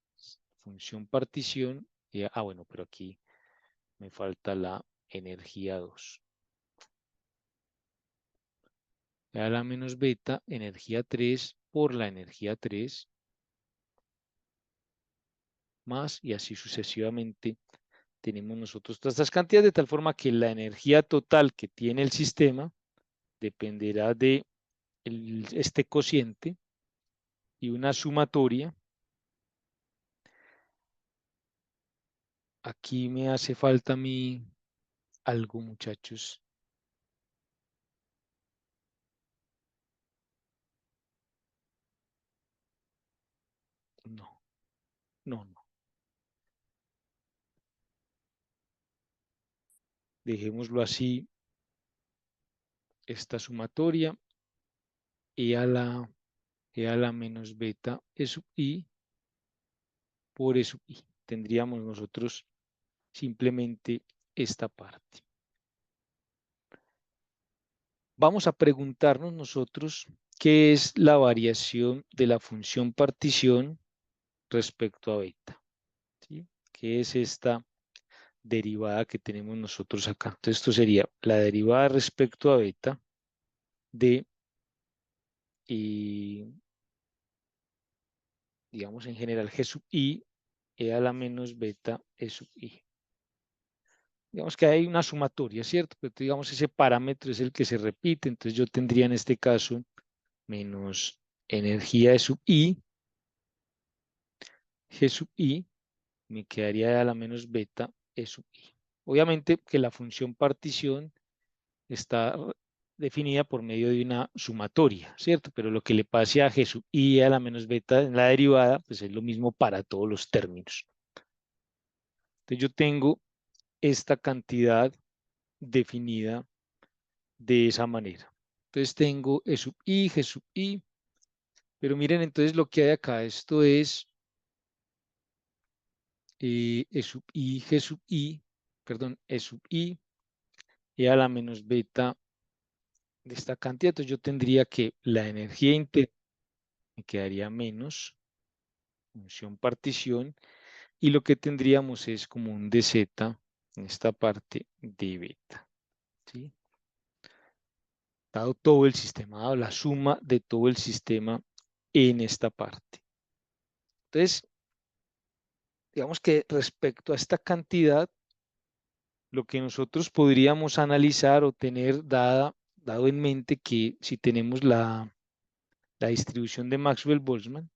función partición, bueno, pero aquí me falta la energía 2. E a la menos beta, energía 3 por la energía 3, más y así sucesivamente tenemos nosotros todas estas cantidades, de tal forma que la energía total que tiene el sistema dependerá de este cociente y una sumatoria. Aquí me hace falta a mí algo, muchachos. No, no, no. Dejémoslo así, esta sumatoria e a la menos beta e sub i por e sub i. Tendríamos nosotros simplemente esta parte. Vamos a preguntarnos nosotros qué es la variación de la función partición respecto a beta, ¿sí? ¿Qué es esta derivada que tenemos nosotros acá? Entonces, esto sería la derivada respecto a beta de, digamos, en general g sub i e a la menos beta e sub i. Digamos que hay una sumatoria, ¿cierto? Pero digamos, ese parámetro es el que se repite. Entonces, yo tendría en este caso menos energía de sub i G sub I, me quedaría a la menos beta E sub I. Obviamente que la función partición está definida por medio de una sumatoria, ¿cierto? Pero lo que le pase a G sub I a la menos beta en la derivada, pues es lo mismo para todos los términos. Entonces yo tengo esta cantidad definida de esa manera. Entonces tengo E sub I, G sub I, pero miren entonces lo que hay acá, esto es E sub I, G sub I, perdón, E sub I, y a la menos beta de esta cantidad. Entonces yo tendría que la energía interna me quedaría menos función partición, y lo que tendríamos es como un dz en esta parte de beta, ¿sí? Dado todo el sistema, dado la suma de todo el sistema en esta parte. Entonces, digamos que respecto a esta cantidad, lo que nosotros podríamos analizar o tener dado en mente que si tenemos la distribución de Maxwell-Boltzmann,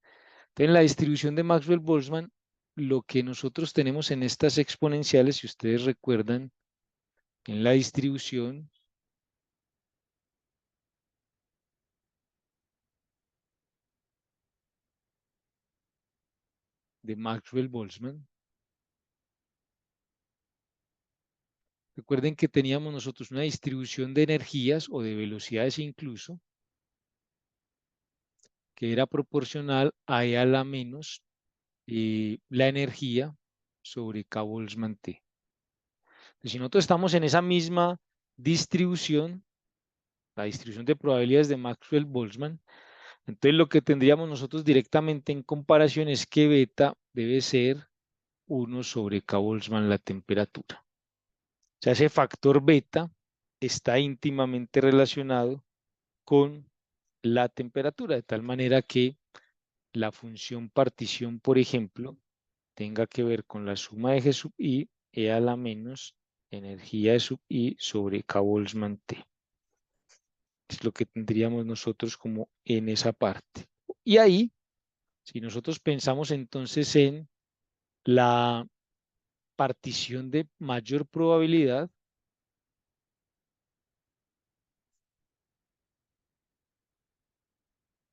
entonces en la distribución de Maxwell-Boltzmann, lo que nosotros tenemos en estas exponenciales, si ustedes recuerdan, en la distribución de Maxwell-Boltzmann, recuerden que teníamos nosotros una distribución de energías o de velocidades incluso, que era proporcional a E a la menos la energía sobre K Boltzmann T. Si nosotros estamos en esa misma distribución, la distribución de probabilidades de Maxwell-Boltzmann, entonces lo que tendríamos nosotros directamente en comparación es que beta debe ser 1 sobre K Boltzmann la temperatura. O sea, ese factor beta está íntimamente relacionado con la temperatura, de tal manera que la función partición, por ejemplo, tenga que ver con la suma de G sub I, E a la menos energía de sub I sobre K Boltzmann T. Es lo que tendríamos nosotros como en esa parte. Y ahí, si nosotros pensamos entonces en la partición de mayor probabilidad,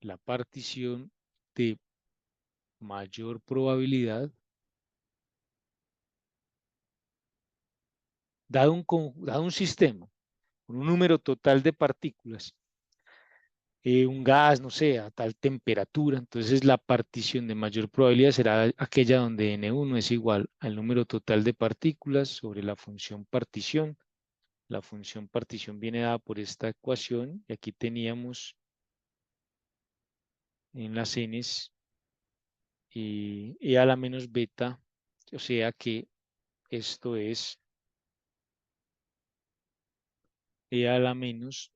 la partición de mayor probabilidad, dado un sistema con un número total de partículas, un gas, no sé, a tal temperatura, entonces la partición de mayor probabilidad será aquella donde N1 es igual al número total de partículas sobre la función partición. La función partición viene dada por esta ecuación, y aquí teníamos en las n's E a la menos beta, o sea que esto es E a la menos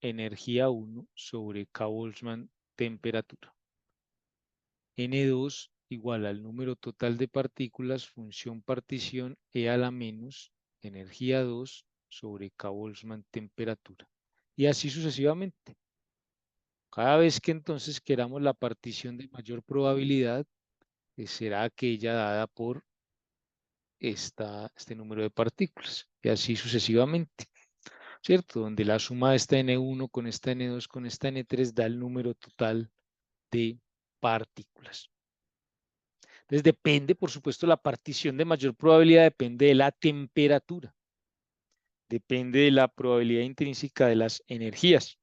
energía 1 sobre K Boltzmann temperatura. N2 igual al número total de partículas, función partición, E a la menos energía 2 sobre K Boltzmann temperatura. Y así sucesivamente. Cada vez que entonces queramos la partición de mayor probabilidad, será aquella dada por este número de partículas. Y así sucesivamente, ¿cierto? Donde la suma de esta N1 con esta N2 con esta N3 da el número total de partículas. Entonces depende, por supuesto, la partición de mayor probabilidad depende de la temperatura, depende de la probabilidad intrínseca de las energías.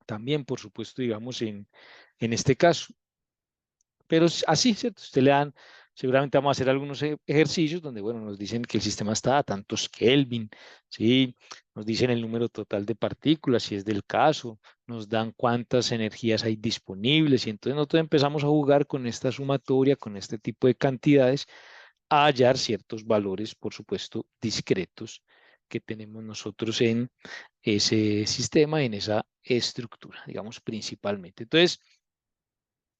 También, por supuesto, digamos, en este caso. Pero así, ¿cierto? Usted le dan, seguramente vamos a hacer algunos ejercicios donde, bueno, nos dicen que el sistema está a tantos Kelvin, ¿sí? Nos dicen el número total de partículas, si es del caso, nos dan cuántas energías hay disponibles, y entonces nosotros empezamos a jugar con esta sumatoria, con este tipo de cantidades, a hallar ciertos valores, por supuesto, discretos que tenemos nosotros en ese sistema, en esa estructura, digamos, principalmente. Entonces,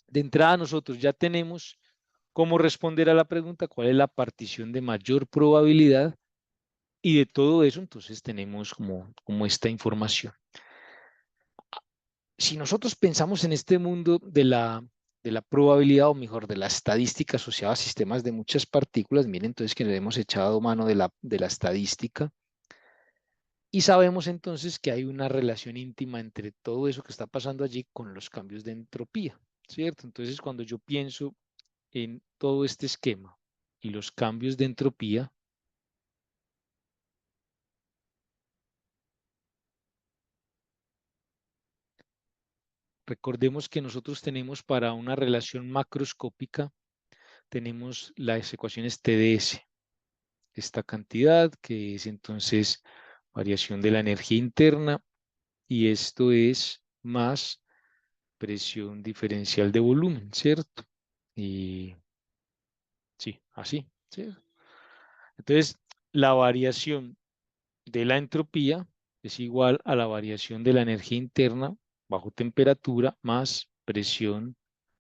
de entrada nosotros ya tenemos cómo responder a la pregunta, cuál es la partición de mayor probabilidad, y de todo eso entonces tenemos como esta información. Si nosotros pensamos en este mundo de la de la probabilidad, o mejor, de la estadística asociada a sistemas de muchas partículas. Miren, entonces que le hemos echado mano de la estadística. Y sabemos entonces que hay una relación íntima entre todo eso que está pasando allí con los cambios de entropía, ¿cierto? Entonces, cuando yo pienso en todo este esquema y los cambios de entropía, recordemos que nosotros tenemos para una relación macroscópica, tenemos las ecuaciones TdS, esta cantidad que es entonces variación de la energía interna, y esto es más presión diferencial de volumen, ¿cierto? Y sí, así, ¿sí? Entonces, la variación de la entropía es igual a la variación de la energía interna bajo temperatura más presión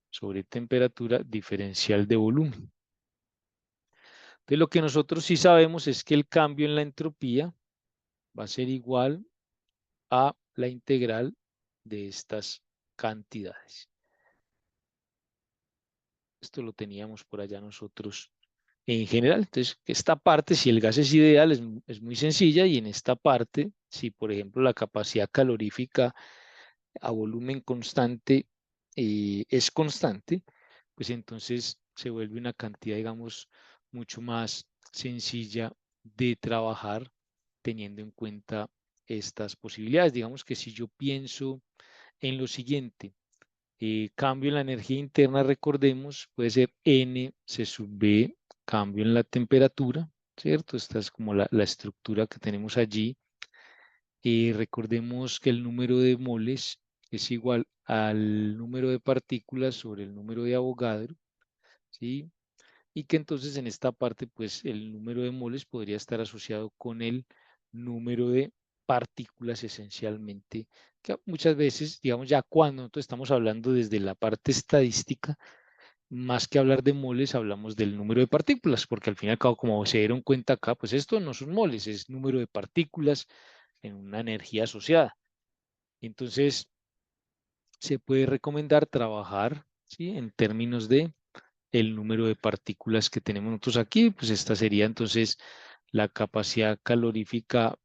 sobre temperatura diferencial de volumen. Entonces, lo que nosotros sí sabemos es que el cambio en la entropía va a ser igual a la integral de estas cantidades. Esto lo teníamos por allá nosotros en general. Entonces, esta parte, si el gas es ideal, es muy sencilla, y en esta parte, si por ejemplo la capacidad calorífica a volumen constante es constante, pues entonces se vuelve una cantidad, digamos, mucho más sencilla de trabajar teniendo en cuenta estas posibilidades. Digamos que si yo pienso en lo siguiente, cambio en la energía interna, recordemos, puede ser N C sub B, cambio en la temperatura, ¿cierto? Esta es como la estructura que tenemos allí. Recordemos que el número de moles es igual al número de partículas sobre el número de Avogadro, ¿sí? Y que entonces en esta parte, pues el número de moles podría estar asociado con el número de partículas esencialmente, que muchas veces, digamos, ya cuando nosotros estamos hablando desde la parte estadística, más que hablar de moles, hablamos del número de partículas, porque al fin y al cabo, como se dieron cuenta acá, pues esto no son moles, es número de partículas en una energía asociada. Entonces, se puede recomendar trabajar, ¿sí?, en términos de el número de partículas que tenemos nosotros aquí. Pues esta sería entonces la capacidad calorífica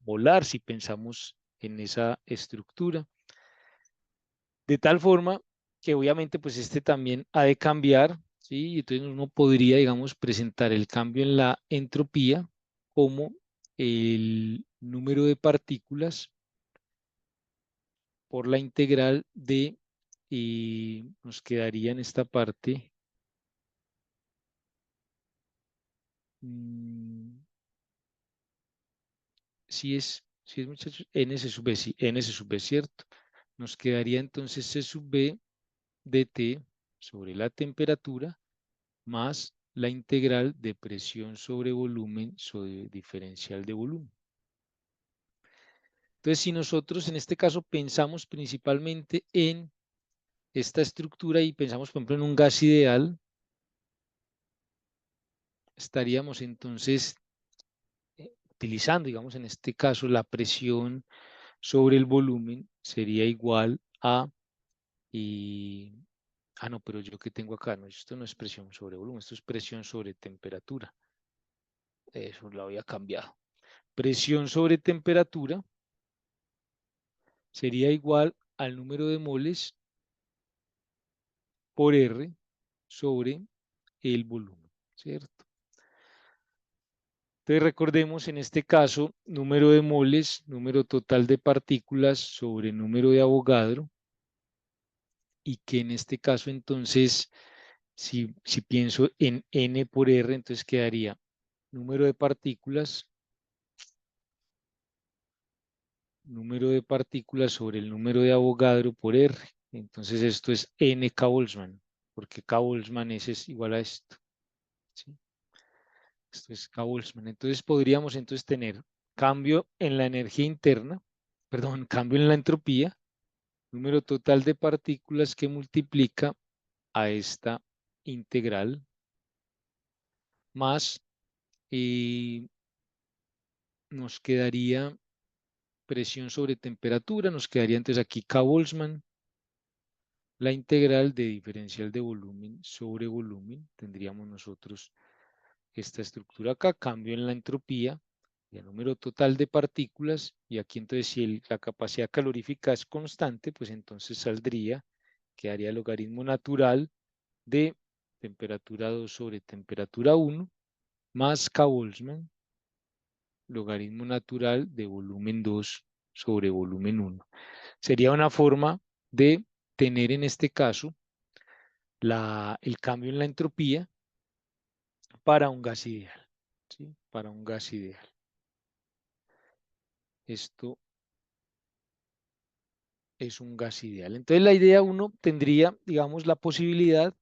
molar, si pensamos en esa estructura. De tal forma que obviamente pues este también ha de cambiar, ¿sí? Entonces uno podría, digamos, presentar el cambio en la entropía como el número de partículas por la integral de, y nos quedaría en esta parte, mm, si es muchachos, n c sub b, sí, n c sub b, ¿cierto? Nos quedaría entonces c sub b de t sobre la temperatura más la integral de presión sobre volumen sobre diferencial de volumen. Entonces, si nosotros en este caso pensamos principalmente en esta estructura y pensamos, por ejemplo, en un gas ideal, estaríamos entonces utilizando, digamos, en este caso, la presión sobre el volumen sería igual a, y, no, pero yo que tengo acá, no, esto no es presión sobre volumen, esto es presión sobre temperatura. Eso lo había cambiado. Presión sobre temperatura sería igual al número de moles por R sobre el volumen, ¿cierto? Entonces recordemos en este caso, número de moles, número total de partículas sobre número de Avogadro, y que en este caso entonces, si pienso en N por R, entonces quedaría número de partículas sobre el número de Avogadro por R. Entonces esto es N K Boltzmann, porque K Boltzmann es igual a esto, ¿sí? Esto es K Boltzmann. Entonces podríamos entonces tener cambio en la energía interna, perdón, cambio en la entropía, número total de partículas que multiplica a esta integral, más, y nos quedaría presión sobre temperatura, nos quedaría entonces aquí K Boltzmann la integral de diferencial de volumen sobre volumen. Tendríamos nosotros esta estructura acá, cambio en la entropía y el número total de partículas, y aquí entonces si la capacidad calorífica es constante, pues entonces saldría que haría el logaritmo natural de temperatura 2 sobre temperatura 1 más K Boltzmann, logaritmo natural de volumen 2 sobre volumen 1. Sería una forma de tener en este caso el cambio en la entropía para un gas ideal, ¿sí? Para un gas ideal. Esto es un gas ideal. Entonces la idea uno tendría, digamos, la posibilidad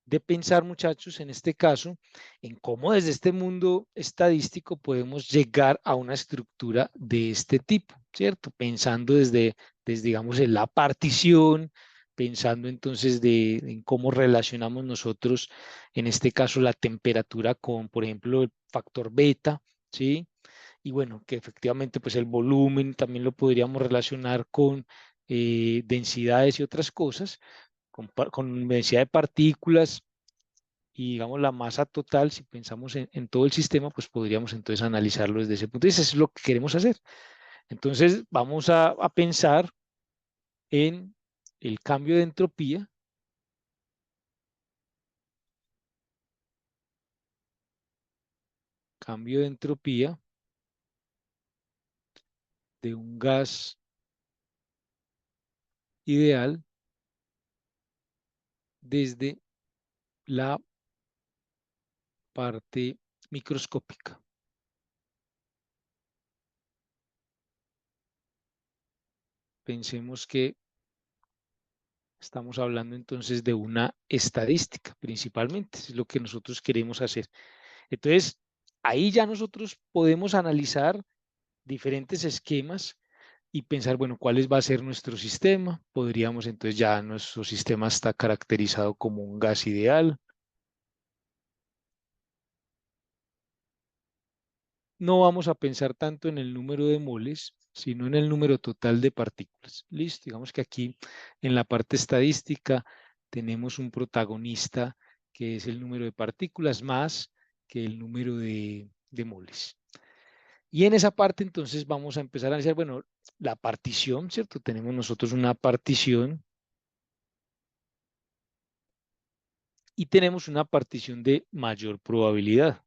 de pensar, muchachos, en este caso, en cómo desde este mundo estadístico podemos llegar a una estructura de este tipo, ¿cierto? Pensando desde digamos, en la partición, pensando entonces en cómo relacionamos nosotros, en este caso, la temperatura con, por ejemplo, el factor beta, ¿sí? Y bueno, que efectivamente pues el volumen también lo podríamos relacionar con densidades y otras cosas, con densidad de partículas y digamos la masa total, si pensamos en todo el sistema, pues podríamos entonces analizarlo desde ese punto. Y eso es lo que queremos hacer. Entonces vamos a pensar en el cambio de entropía de un gas ideal desde la parte microscópica. Pensemos que estamos hablando entonces de una estadística principalmente, es lo que nosotros queremos hacer. Entonces, ahí ya nosotros podemos analizar diferentes esquemas y pensar, bueno, cuál va a ser nuestro sistema. Podríamos entonces ya nuestro sistema está caracterizado como un gas ideal. No vamos a pensar tanto en el número de moles, sino en el número total de partículas. Listo, digamos que aquí en la parte estadística tenemos un protagonista que es el número de partículas más que el número de moles. Y en esa parte entonces vamos a empezar a analizar, bueno, la partición, ¿cierto? Tenemos nosotros una partición y tenemos una partición de mayor probabilidad.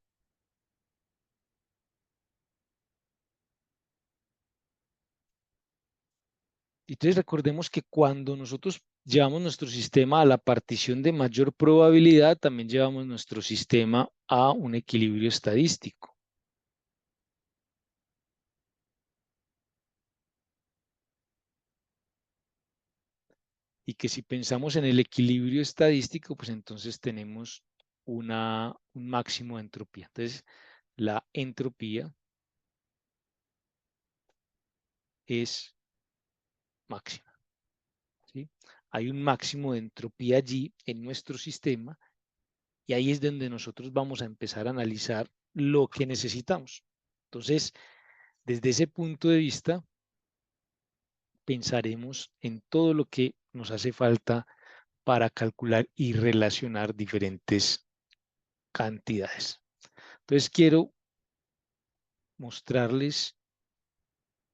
Entonces recordemos que cuando nosotros llevamos nuestro sistema a la partición de mayor probabilidad, también llevamos nuestro sistema a un equilibrio estadístico. Y que si pensamos en el equilibrio estadístico, pues entonces tenemos un máximo de entropía. Entonces, la entropía es máxima, ¿sí? Hay un máximo de entropía allí en nuestro sistema y ahí es donde nosotros vamos a empezar a analizar lo que necesitamos. Entonces, desde ese punto de vista, pensaremos en todo lo que nos hace falta para calcular y relacionar diferentes cantidades. Entonces, quiero mostrarles,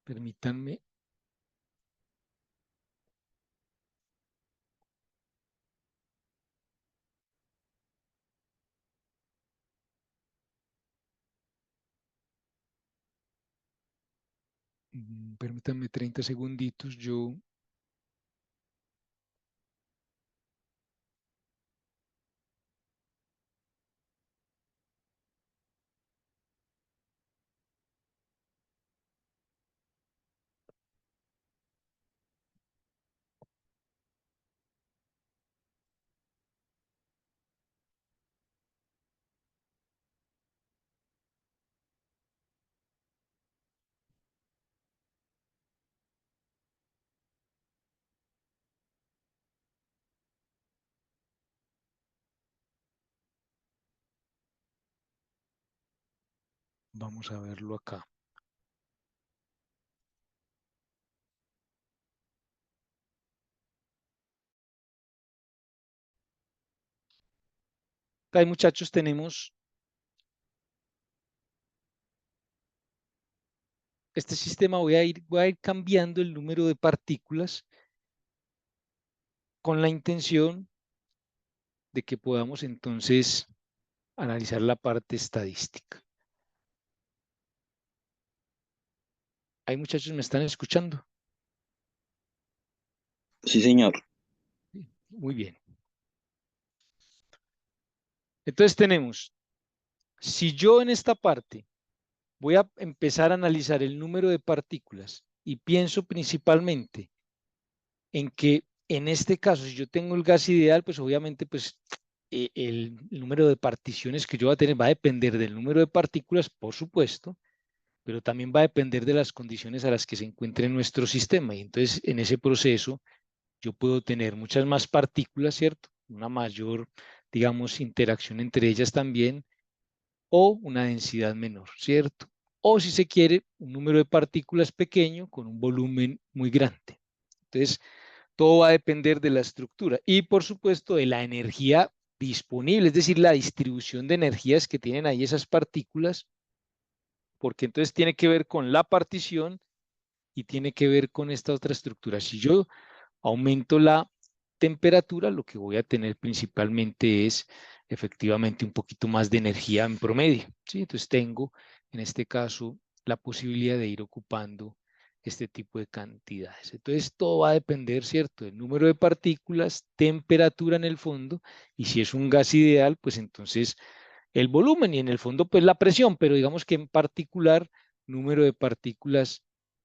permítanme, permítanme 30 segunditos, yo vamos a verlo acá. Ahí, muchachos, tenemos este sistema. Voy a ir cambiando el número de partículas con la intención de que podamos entonces analizar la parte estadística. Ahí, muchachos, ¿me están escuchando? Sí, señor. Sí, muy bien. Entonces tenemos, si yo en esta parte voy a empezar a analizar el número de partículas y pienso principalmente en que en este caso, si yo tengo el gas ideal, pues obviamente pues el número de particiones que yo voy a tener va a depender del número de partículas, por supuesto, pero también va a depender de las condiciones a las que se encuentre nuestro sistema. Y entonces en ese proceso yo puedo tener muchas más partículas, ¿cierto? Una mayor, digamos, interacción entre ellas también, o una densidad menor, ¿cierto? O si se quiere, un número de partículas pequeño con un volumen muy grande. Entonces, todo va a depender de la estructura y, por supuesto, de la energía disponible, es decir, la distribución de energías que tienen ahí esas partículas, porque entonces tiene que ver con la partición y tiene que ver con esta otra estructura. Si yo aumento la temperatura, lo que voy a tener principalmente es efectivamente un poquito más de energía en promedio, ¿sí? Entonces tengo, en este caso, la posibilidad de ir ocupando este tipo de cantidades. Entonces todo va a depender, ¿cierto?, del número de partículas, temperatura en el fondo, y si es un gas ideal, pues entonces el volumen y en el fondo pues la presión, pero digamos que en particular número de partículas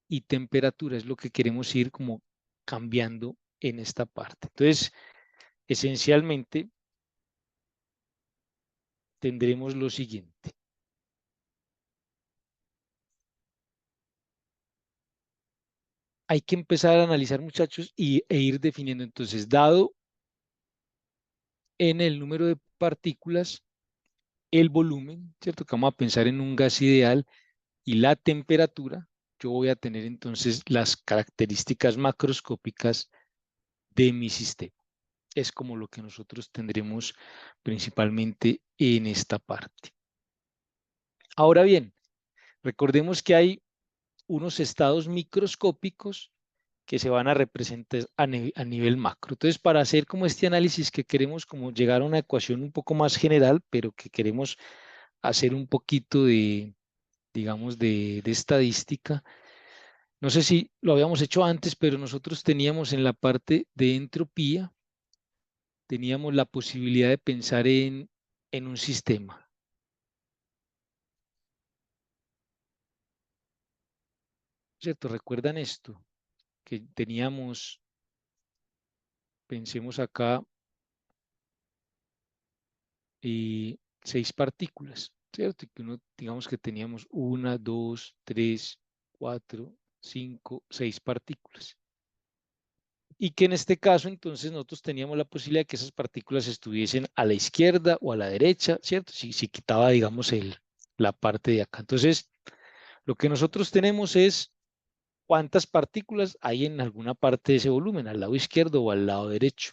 y temperatura es lo que queremos ir como cambiando en esta parte. Entonces, esencialmente tendremos lo siguiente. Hay que empezar a analizar, muchachos, e ir definiendo entonces, dado en el número de partículas, el volumen, ¿cierto? Que vamos a pensar en un gas ideal y la temperatura, yo voy a tener entonces las características macroscópicas de mi sistema. Es como lo que nosotros tendremos principalmente en esta parte. Ahora bien, recordemos que hay unos estados microscópicos que se van a representar a nivel macro. Entonces, para hacer como este análisis que queremos como llegar a una ecuación un poco más general, pero que queremos hacer un poquito de, digamos, de estadística. No sé si lo habíamos hecho antes, pero nosotros teníamos en la parte de entropía, teníamos la posibilidad de pensar en un sistema. ¿Cierto? ¿Recuerdan esto? Que teníamos, pensemos acá, 6 partículas, ¿cierto? Y que uno, digamos que teníamos 1, 2, 3, 4, 5, 6 partículas. Y que en este caso, entonces, nosotros teníamos la posibilidad de que esas partículas estuviesen a la izquierda o a la derecha, ¿cierto? Si quitaba, digamos, la parte de acá. Entonces, lo que nosotros tenemos es cuántas partículas hay en alguna parte de ese volumen, al lado izquierdo o al lado derecho.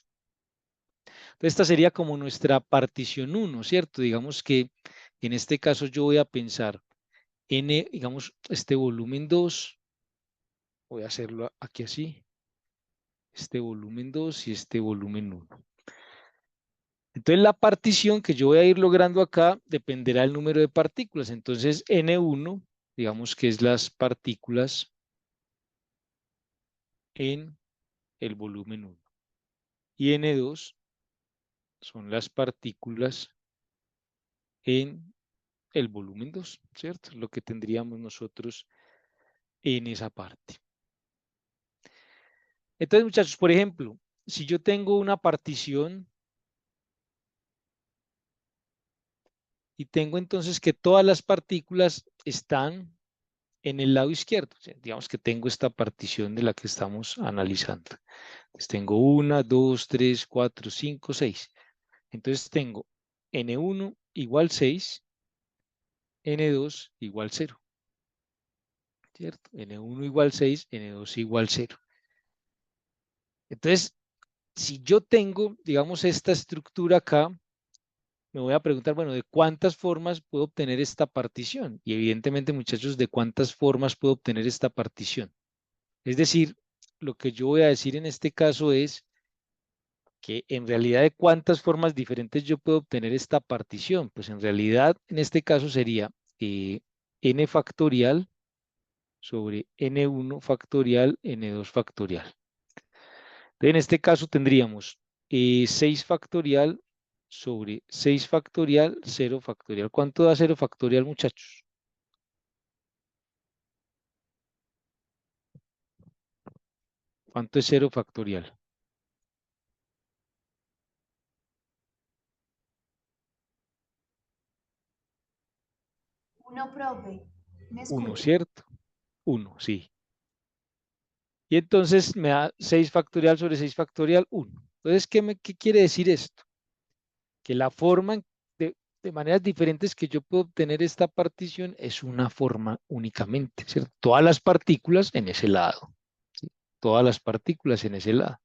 Entonces, esta sería como nuestra partición 1, ¿cierto? Digamos que en este caso yo voy a pensar en, digamos, este volumen 2, voy a hacerlo aquí así, este volumen 2 y este volumen 1. Entonces, la partición que yo voy a ir logrando acá dependerá del número de partículas. Entonces, N1, digamos que es las partículas en el volumen 1. Y N2 son las partículas en el volumen 2, ¿cierto? Lo que tendríamos nosotros en esa parte. Entonces, muchachos, por ejemplo, si yo tengo una partición y tengo entonces que todas las partículas están en el lado izquierdo, o sea, digamos que tengo esta partición de la que estamos analizando. Entonces tengo 1, 2, 3, 4, 5, 6. Entonces tengo N1 igual 6, N2 igual 0. ¿Cierto? N1 igual 6, N2 igual 0. Entonces, si yo tengo, digamos, esta estructura acá, me voy a preguntar, bueno, ¿de cuántas formas puedo obtener esta partición? Y evidentemente, muchachos, ¿de cuántas formas puedo obtener esta partición? Es decir, lo que yo voy a decir en este caso es que en realidad de cuántas formas diferentes yo puedo obtener esta partición. Pues en realidad en este caso sería n factorial sobre n1 factorial, n2 factorial. Entonces, en este caso tendríamos 6 factorial sobre 6 factorial, 0 factorial. ¿Cuánto da 0 factorial, muchachos? ¿Cuánto es 0 factorial? 1, profe. ¿Me 1, escucha? ¿cierto? 1, sí. Y entonces me da 6 factorial sobre 6 factorial, 1. Entonces, ¿qué quiere decir esto? Que la forma de maneras diferentes que yo puedo obtener esta partición es una forma únicamente, ¿cierto? Todas las partículas en ese lado, ¿sí? Todas las partículas en ese lado.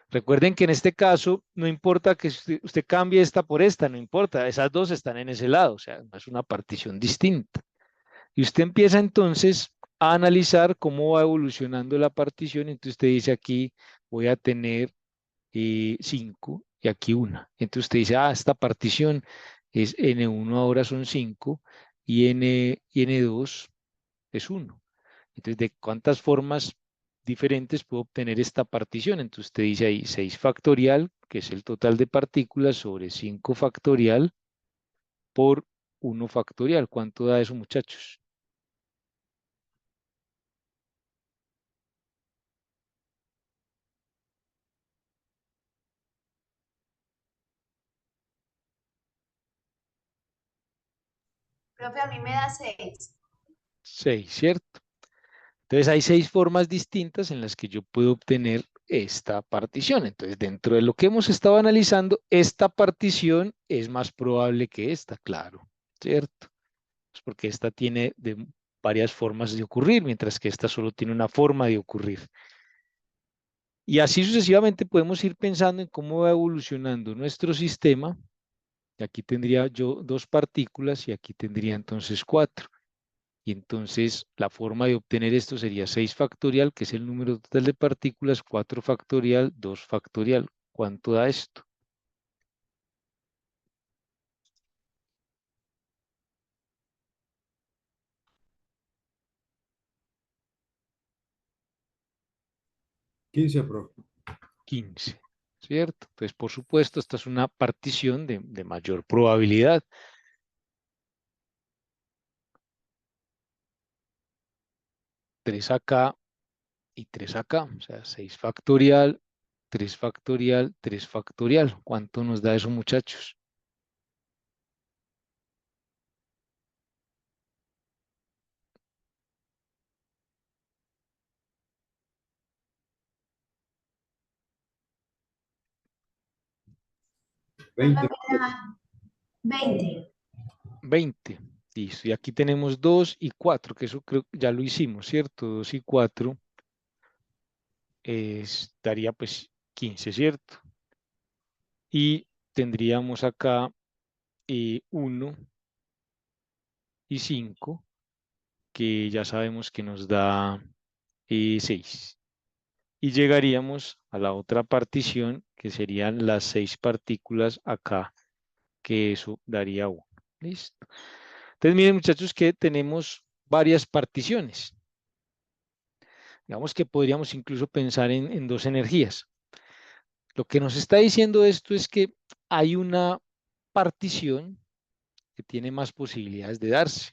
Recuerden que en este caso no importa que usted cambie esta por esta, no importa, esas dos están en ese lado, o sea, no es una partición distinta. Y usted empieza entonces a analizar cómo va evolucionando la partición, entonces usted dice aquí voy a tener 5 y aquí una. Entonces usted dice, esta partición es N1 ahora son 5 y N2 es 1. Entonces, ¿de cuántas formas diferentes puedo obtener esta partición? Entonces usted dice ahí 6 factorial, que es el total de partículas, sobre 5 factorial por 1 factorial. ¿Cuánto da eso, muchachos? Profe, a mí me da 6. 6, ¿cierto? Entonces hay 6 formas distintas en las que yo puedo obtener esta partición. Entonces, dentro de lo que hemos estado analizando, esta partición es más probable que esta, claro, ¿cierto? Pues porque esta tiene varias formas de ocurrir, mientras que esta solo tiene una forma de ocurrir. Y así sucesivamente podemos ir pensando en cómo va evolucionando nuestro sistema. Y aquí tendría yo 2 partículas y aquí tendría entonces 4. Y entonces la forma de obtener esto sería 6 factorial, que es el número total de partículas, 4 factorial, 2 factorial. ¿Cuánto da esto? Quince, profe. 15, ¿cierto? Entonces, por supuesto, esta es una partición de mayor probabilidad. Tres acá y 3 acá, o sea, 6 factorial, 3 factorial, 3 factorial. ¿Cuánto nos da eso, muchachos? Profe, 20. me da 20. 20. Listo. Y aquí tenemos 2 y 4, que eso creo que ya lo hicimos, ¿cierto? 2 y 4 daría pues 15, ¿cierto? Y tendríamos acá 1 y 5, que ya sabemos que nos da 6. Y llegaríamos a la otra partición, que serían las 6 partículas acá, que eso daría 1. ¿Listo? Entonces, miren, muchachos, que tenemos varias particiones. Digamos que podríamos incluso pensar en 2 energías. Lo que nos está diciendo esto es que hay una partición que tiene más posibilidades de darse.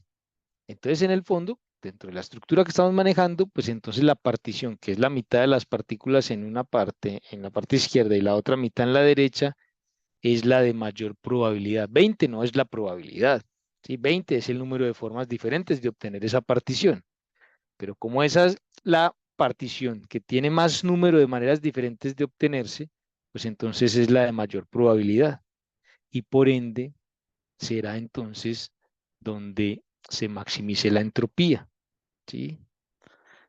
Entonces, en el fondo, dentro de la estructura que estamos manejando, pues entonces la partición, que es la mitad de las partículas en una parte, en la parte izquierda y la otra mitad en la derecha, es la de mayor probabilidad. 20 no es la probabilidad, ¿sí? 20 es el número de formas diferentes de obtener esa partición. Pero como esa es la partición que tiene más número de maneras diferentes de obtenerse, pues entonces es la de mayor probabilidad. Y por ende será entonces donde se maximice la entropía, ¿sí?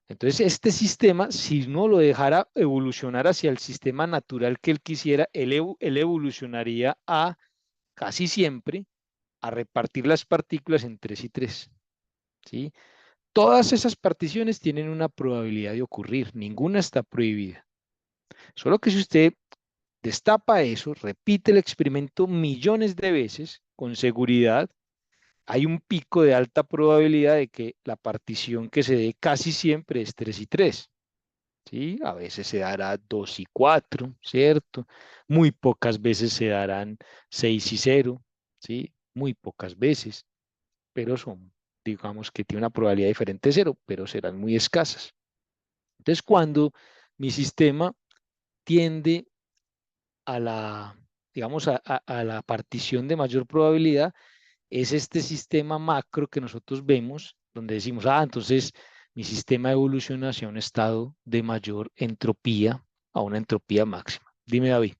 Entonces, este sistema, si no lo dejara evolucionar hacia el sistema natural que él quisiera, él evolucionaría a casi siempre a repartir las partículas en 3 y 3, ¿sí? Todas esas particiones tienen una probabilidad de ocurrir, ninguna está prohibida. Solo que si usted destapa eso, repite el experimento millones de veces, con seguridad, hay un pico de alta probabilidad de que la partición que se dé casi siempre es 3 y 3. ¿Sí? A veces se dará 2 y 4, ¿cierto? Muy pocas veces se darán 6 y 0, ¿sí? Muy pocas veces, pero son, digamos que tiene una probabilidad diferente de 0, pero serán muy escasas. Entonces, cuando mi sistema tiende a la, digamos, a la partición de mayor probabilidad, es este sistema macro que nosotros vemos, donde decimos, entonces mi sistema evoluciona hacia un estado de mayor entropía, a una entropía máxima. Dime, David.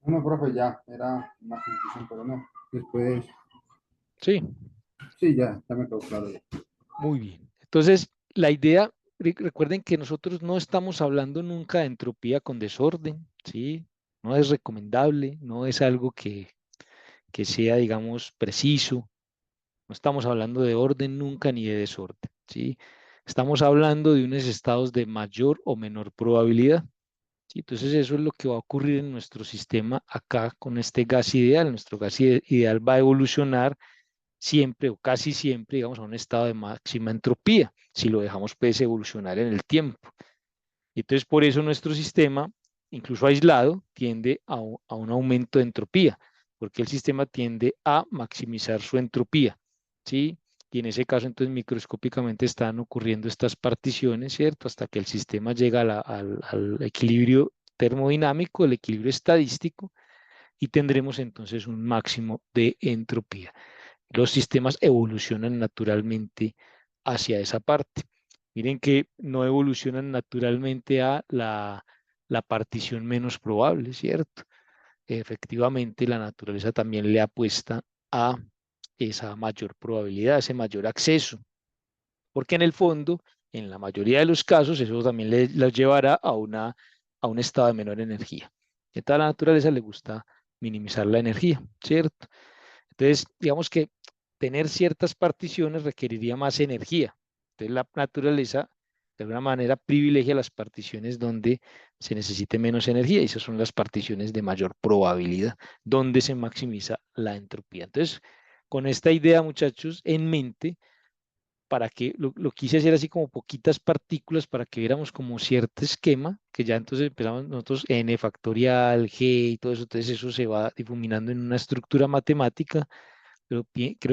Bueno, profe, ya era una conclusión, pero no. Después, Sí, sí, ya me quedó claro. Ya. muy bien. Entonces, la idea, recuerden que nosotros no estamos hablando nunca de entropía con desorden, ¿sí? No es recomendable, no es algo que sea, digamos, preciso. No estamos hablando de orden nunca ni de desorden, ¿sí? Estamos hablando de unos estados de mayor o menor probabilidad, ¿sí? Entonces eso es lo que va a ocurrir en nuestro sistema acá con este gas ideal. Nuestro gas ideal va a evolucionar siempre o casi siempre, digamos, a un estado de máxima entropía, si lo dejamos pues evolucionar en el tiempo. Y entonces por eso nuestro sistema, incluso aislado, tiende a un aumento de entropía, porque el sistema tiende a maximizar su entropía, ¿sí? Y en ese caso, entonces, microscópicamente están ocurriendo estas particiones, ¿cierto? Hasta que el sistema llega al equilibrio termodinámico, el equilibrio estadístico, y tendremos entonces un máximo de entropía. Los sistemas evolucionan naturalmente hacia esa parte. Miren que no evolucionan naturalmente a la partición menos probable, ¿cierto? Efectivamente, la naturaleza también le apuesta a esa mayor probabilidad, ese mayor acceso, porque en el fondo, en la mayoría de los casos, eso también los llevará a un estado de menor energía. Y a toda la naturaleza le gusta minimizar la energía, ¿cierto? Entonces, digamos que tener ciertas particiones requeriría más energía. Entonces, la naturaleza, de alguna manera, privilegia las particiones donde se necesite menos energía, y esas son las particiones de mayor probabilidad, donde se maximiza la entropía. Entonces, con esta idea, muchachos, en mente, para que lo quise hacer así como poquitas partículas para que viéramos como cierto esquema, que ya entonces empezamos nosotros n factorial, g y todo eso, entonces eso se va difuminando en una estructura matemática, pero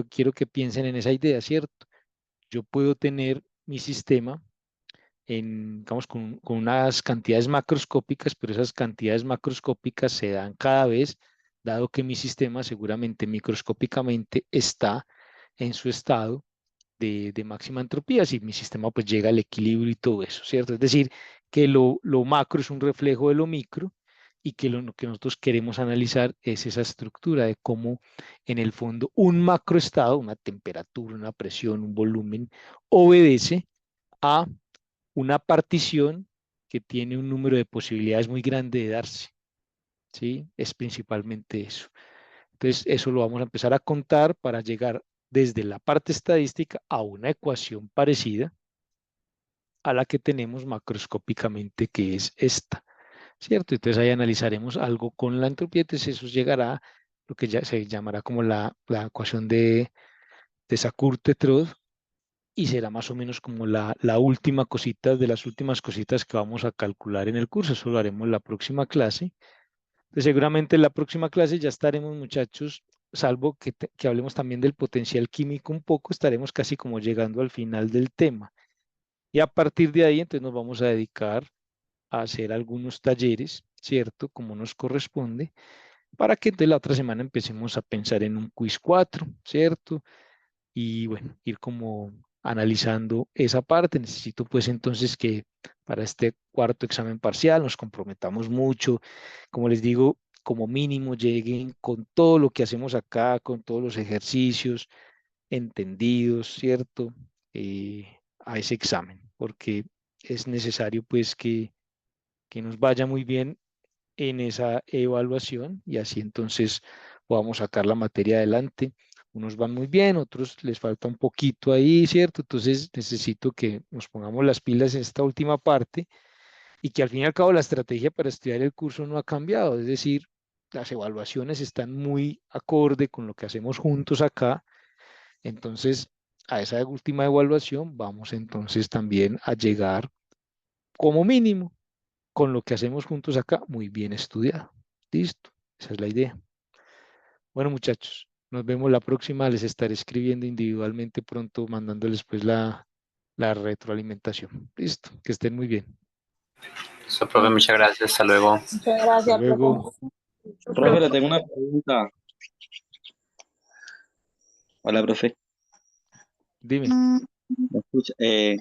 quiero que piensen en esa idea, ¿cierto? Yo puedo tener mi sistema digamos, con unas cantidades macroscópicas, pero esas cantidades macroscópicas se dan cada vez, dado que mi sistema seguramente microscópicamente está en su estado de máxima entropía, si mi sistema pues llega al equilibrio y todo eso, ¿cierto? Es decir, que lo macro es un reflejo de lo micro, y que lo que nosotros queremos analizar es esa estructura de cómo en el fondo un macroestado, una temperatura, una presión, un volumen, obedece a una partición que tiene un número de posibilidades muy grande de darse, ¿sí? Es principalmente eso. Entonces, eso lo vamos a empezar a contar para llegar desde la parte estadística a una ecuación parecida a la que tenemos macroscópicamente, que es esta, ¿cierto? Entonces ahí analizaremos algo con la entropía, entonces eso llegará a lo que ya se llamará como la ecuación de Sackur-Tetrode, y será más o menos como la última cosita de las últimas cositas que vamos a calcular en el curso. Eso lo haremos en la próxima clase. Entonces, seguramente en la próxima clase ya estaremos, muchachos, salvo que hablemos también del potencial químico un poco, estaremos casi como llegando al final del tema. Y a partir de ahí, entonces nos vamos a dedicar a hacer algunos talleres, ¿cierto? Como nos corresponde, para que entonces la otra semana empecemos a pensar en un quiz 4, ¿cierto? Y bueno, ir como analizando esa parte. Necesito pues entonces que para este cuarto examen parcial nos comprometamos mucho. Como les digo, como mínimo lleguen con todo lo que hacemos acá, con todos los ejercicios entendidos, ¿cierto? A ese examen, porque es necesario pues que nos vaya muy bien en esa evaluación, y así entonces podamos sacar la materia adelante. Unos van muy bien, otros les falta un poquito ahí, ¿cierto? Entonces necesito que nos pongamos las pilas en esta última parte y que al fin y al cabo la estrategia para estudiar el curso no ha cambiado, es decir, las evaluaciones están muy acorde con lo que hacemos juntos acá. Entonces, a esa última evaluación vamos entonces también a llegar como mínimo con lo que hacemos juntos acá, muy bien estudiado. Listo, esa es la idea. Bueno, muchachos, nos vemos la próxima. Les estaré escribiendo individualmente pronto, mandándoles pues la retroalimentación. Listo, que estén muy bien. Eso, profe, muchas gracias. Hasta luego. Muchas Hasta gracias, luego. Profe, le tengo una pregunta. Hola, profe. Dime, ¿Me escucha? Eh,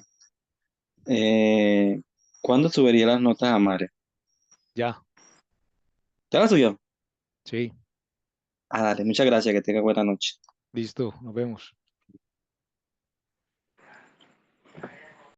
¿Cuándo subiría las notas a Mare? ya, ¿Ya las subió? sí, Ah, dale, muchas gracias, que tenga buena noche. listo, nos vemos.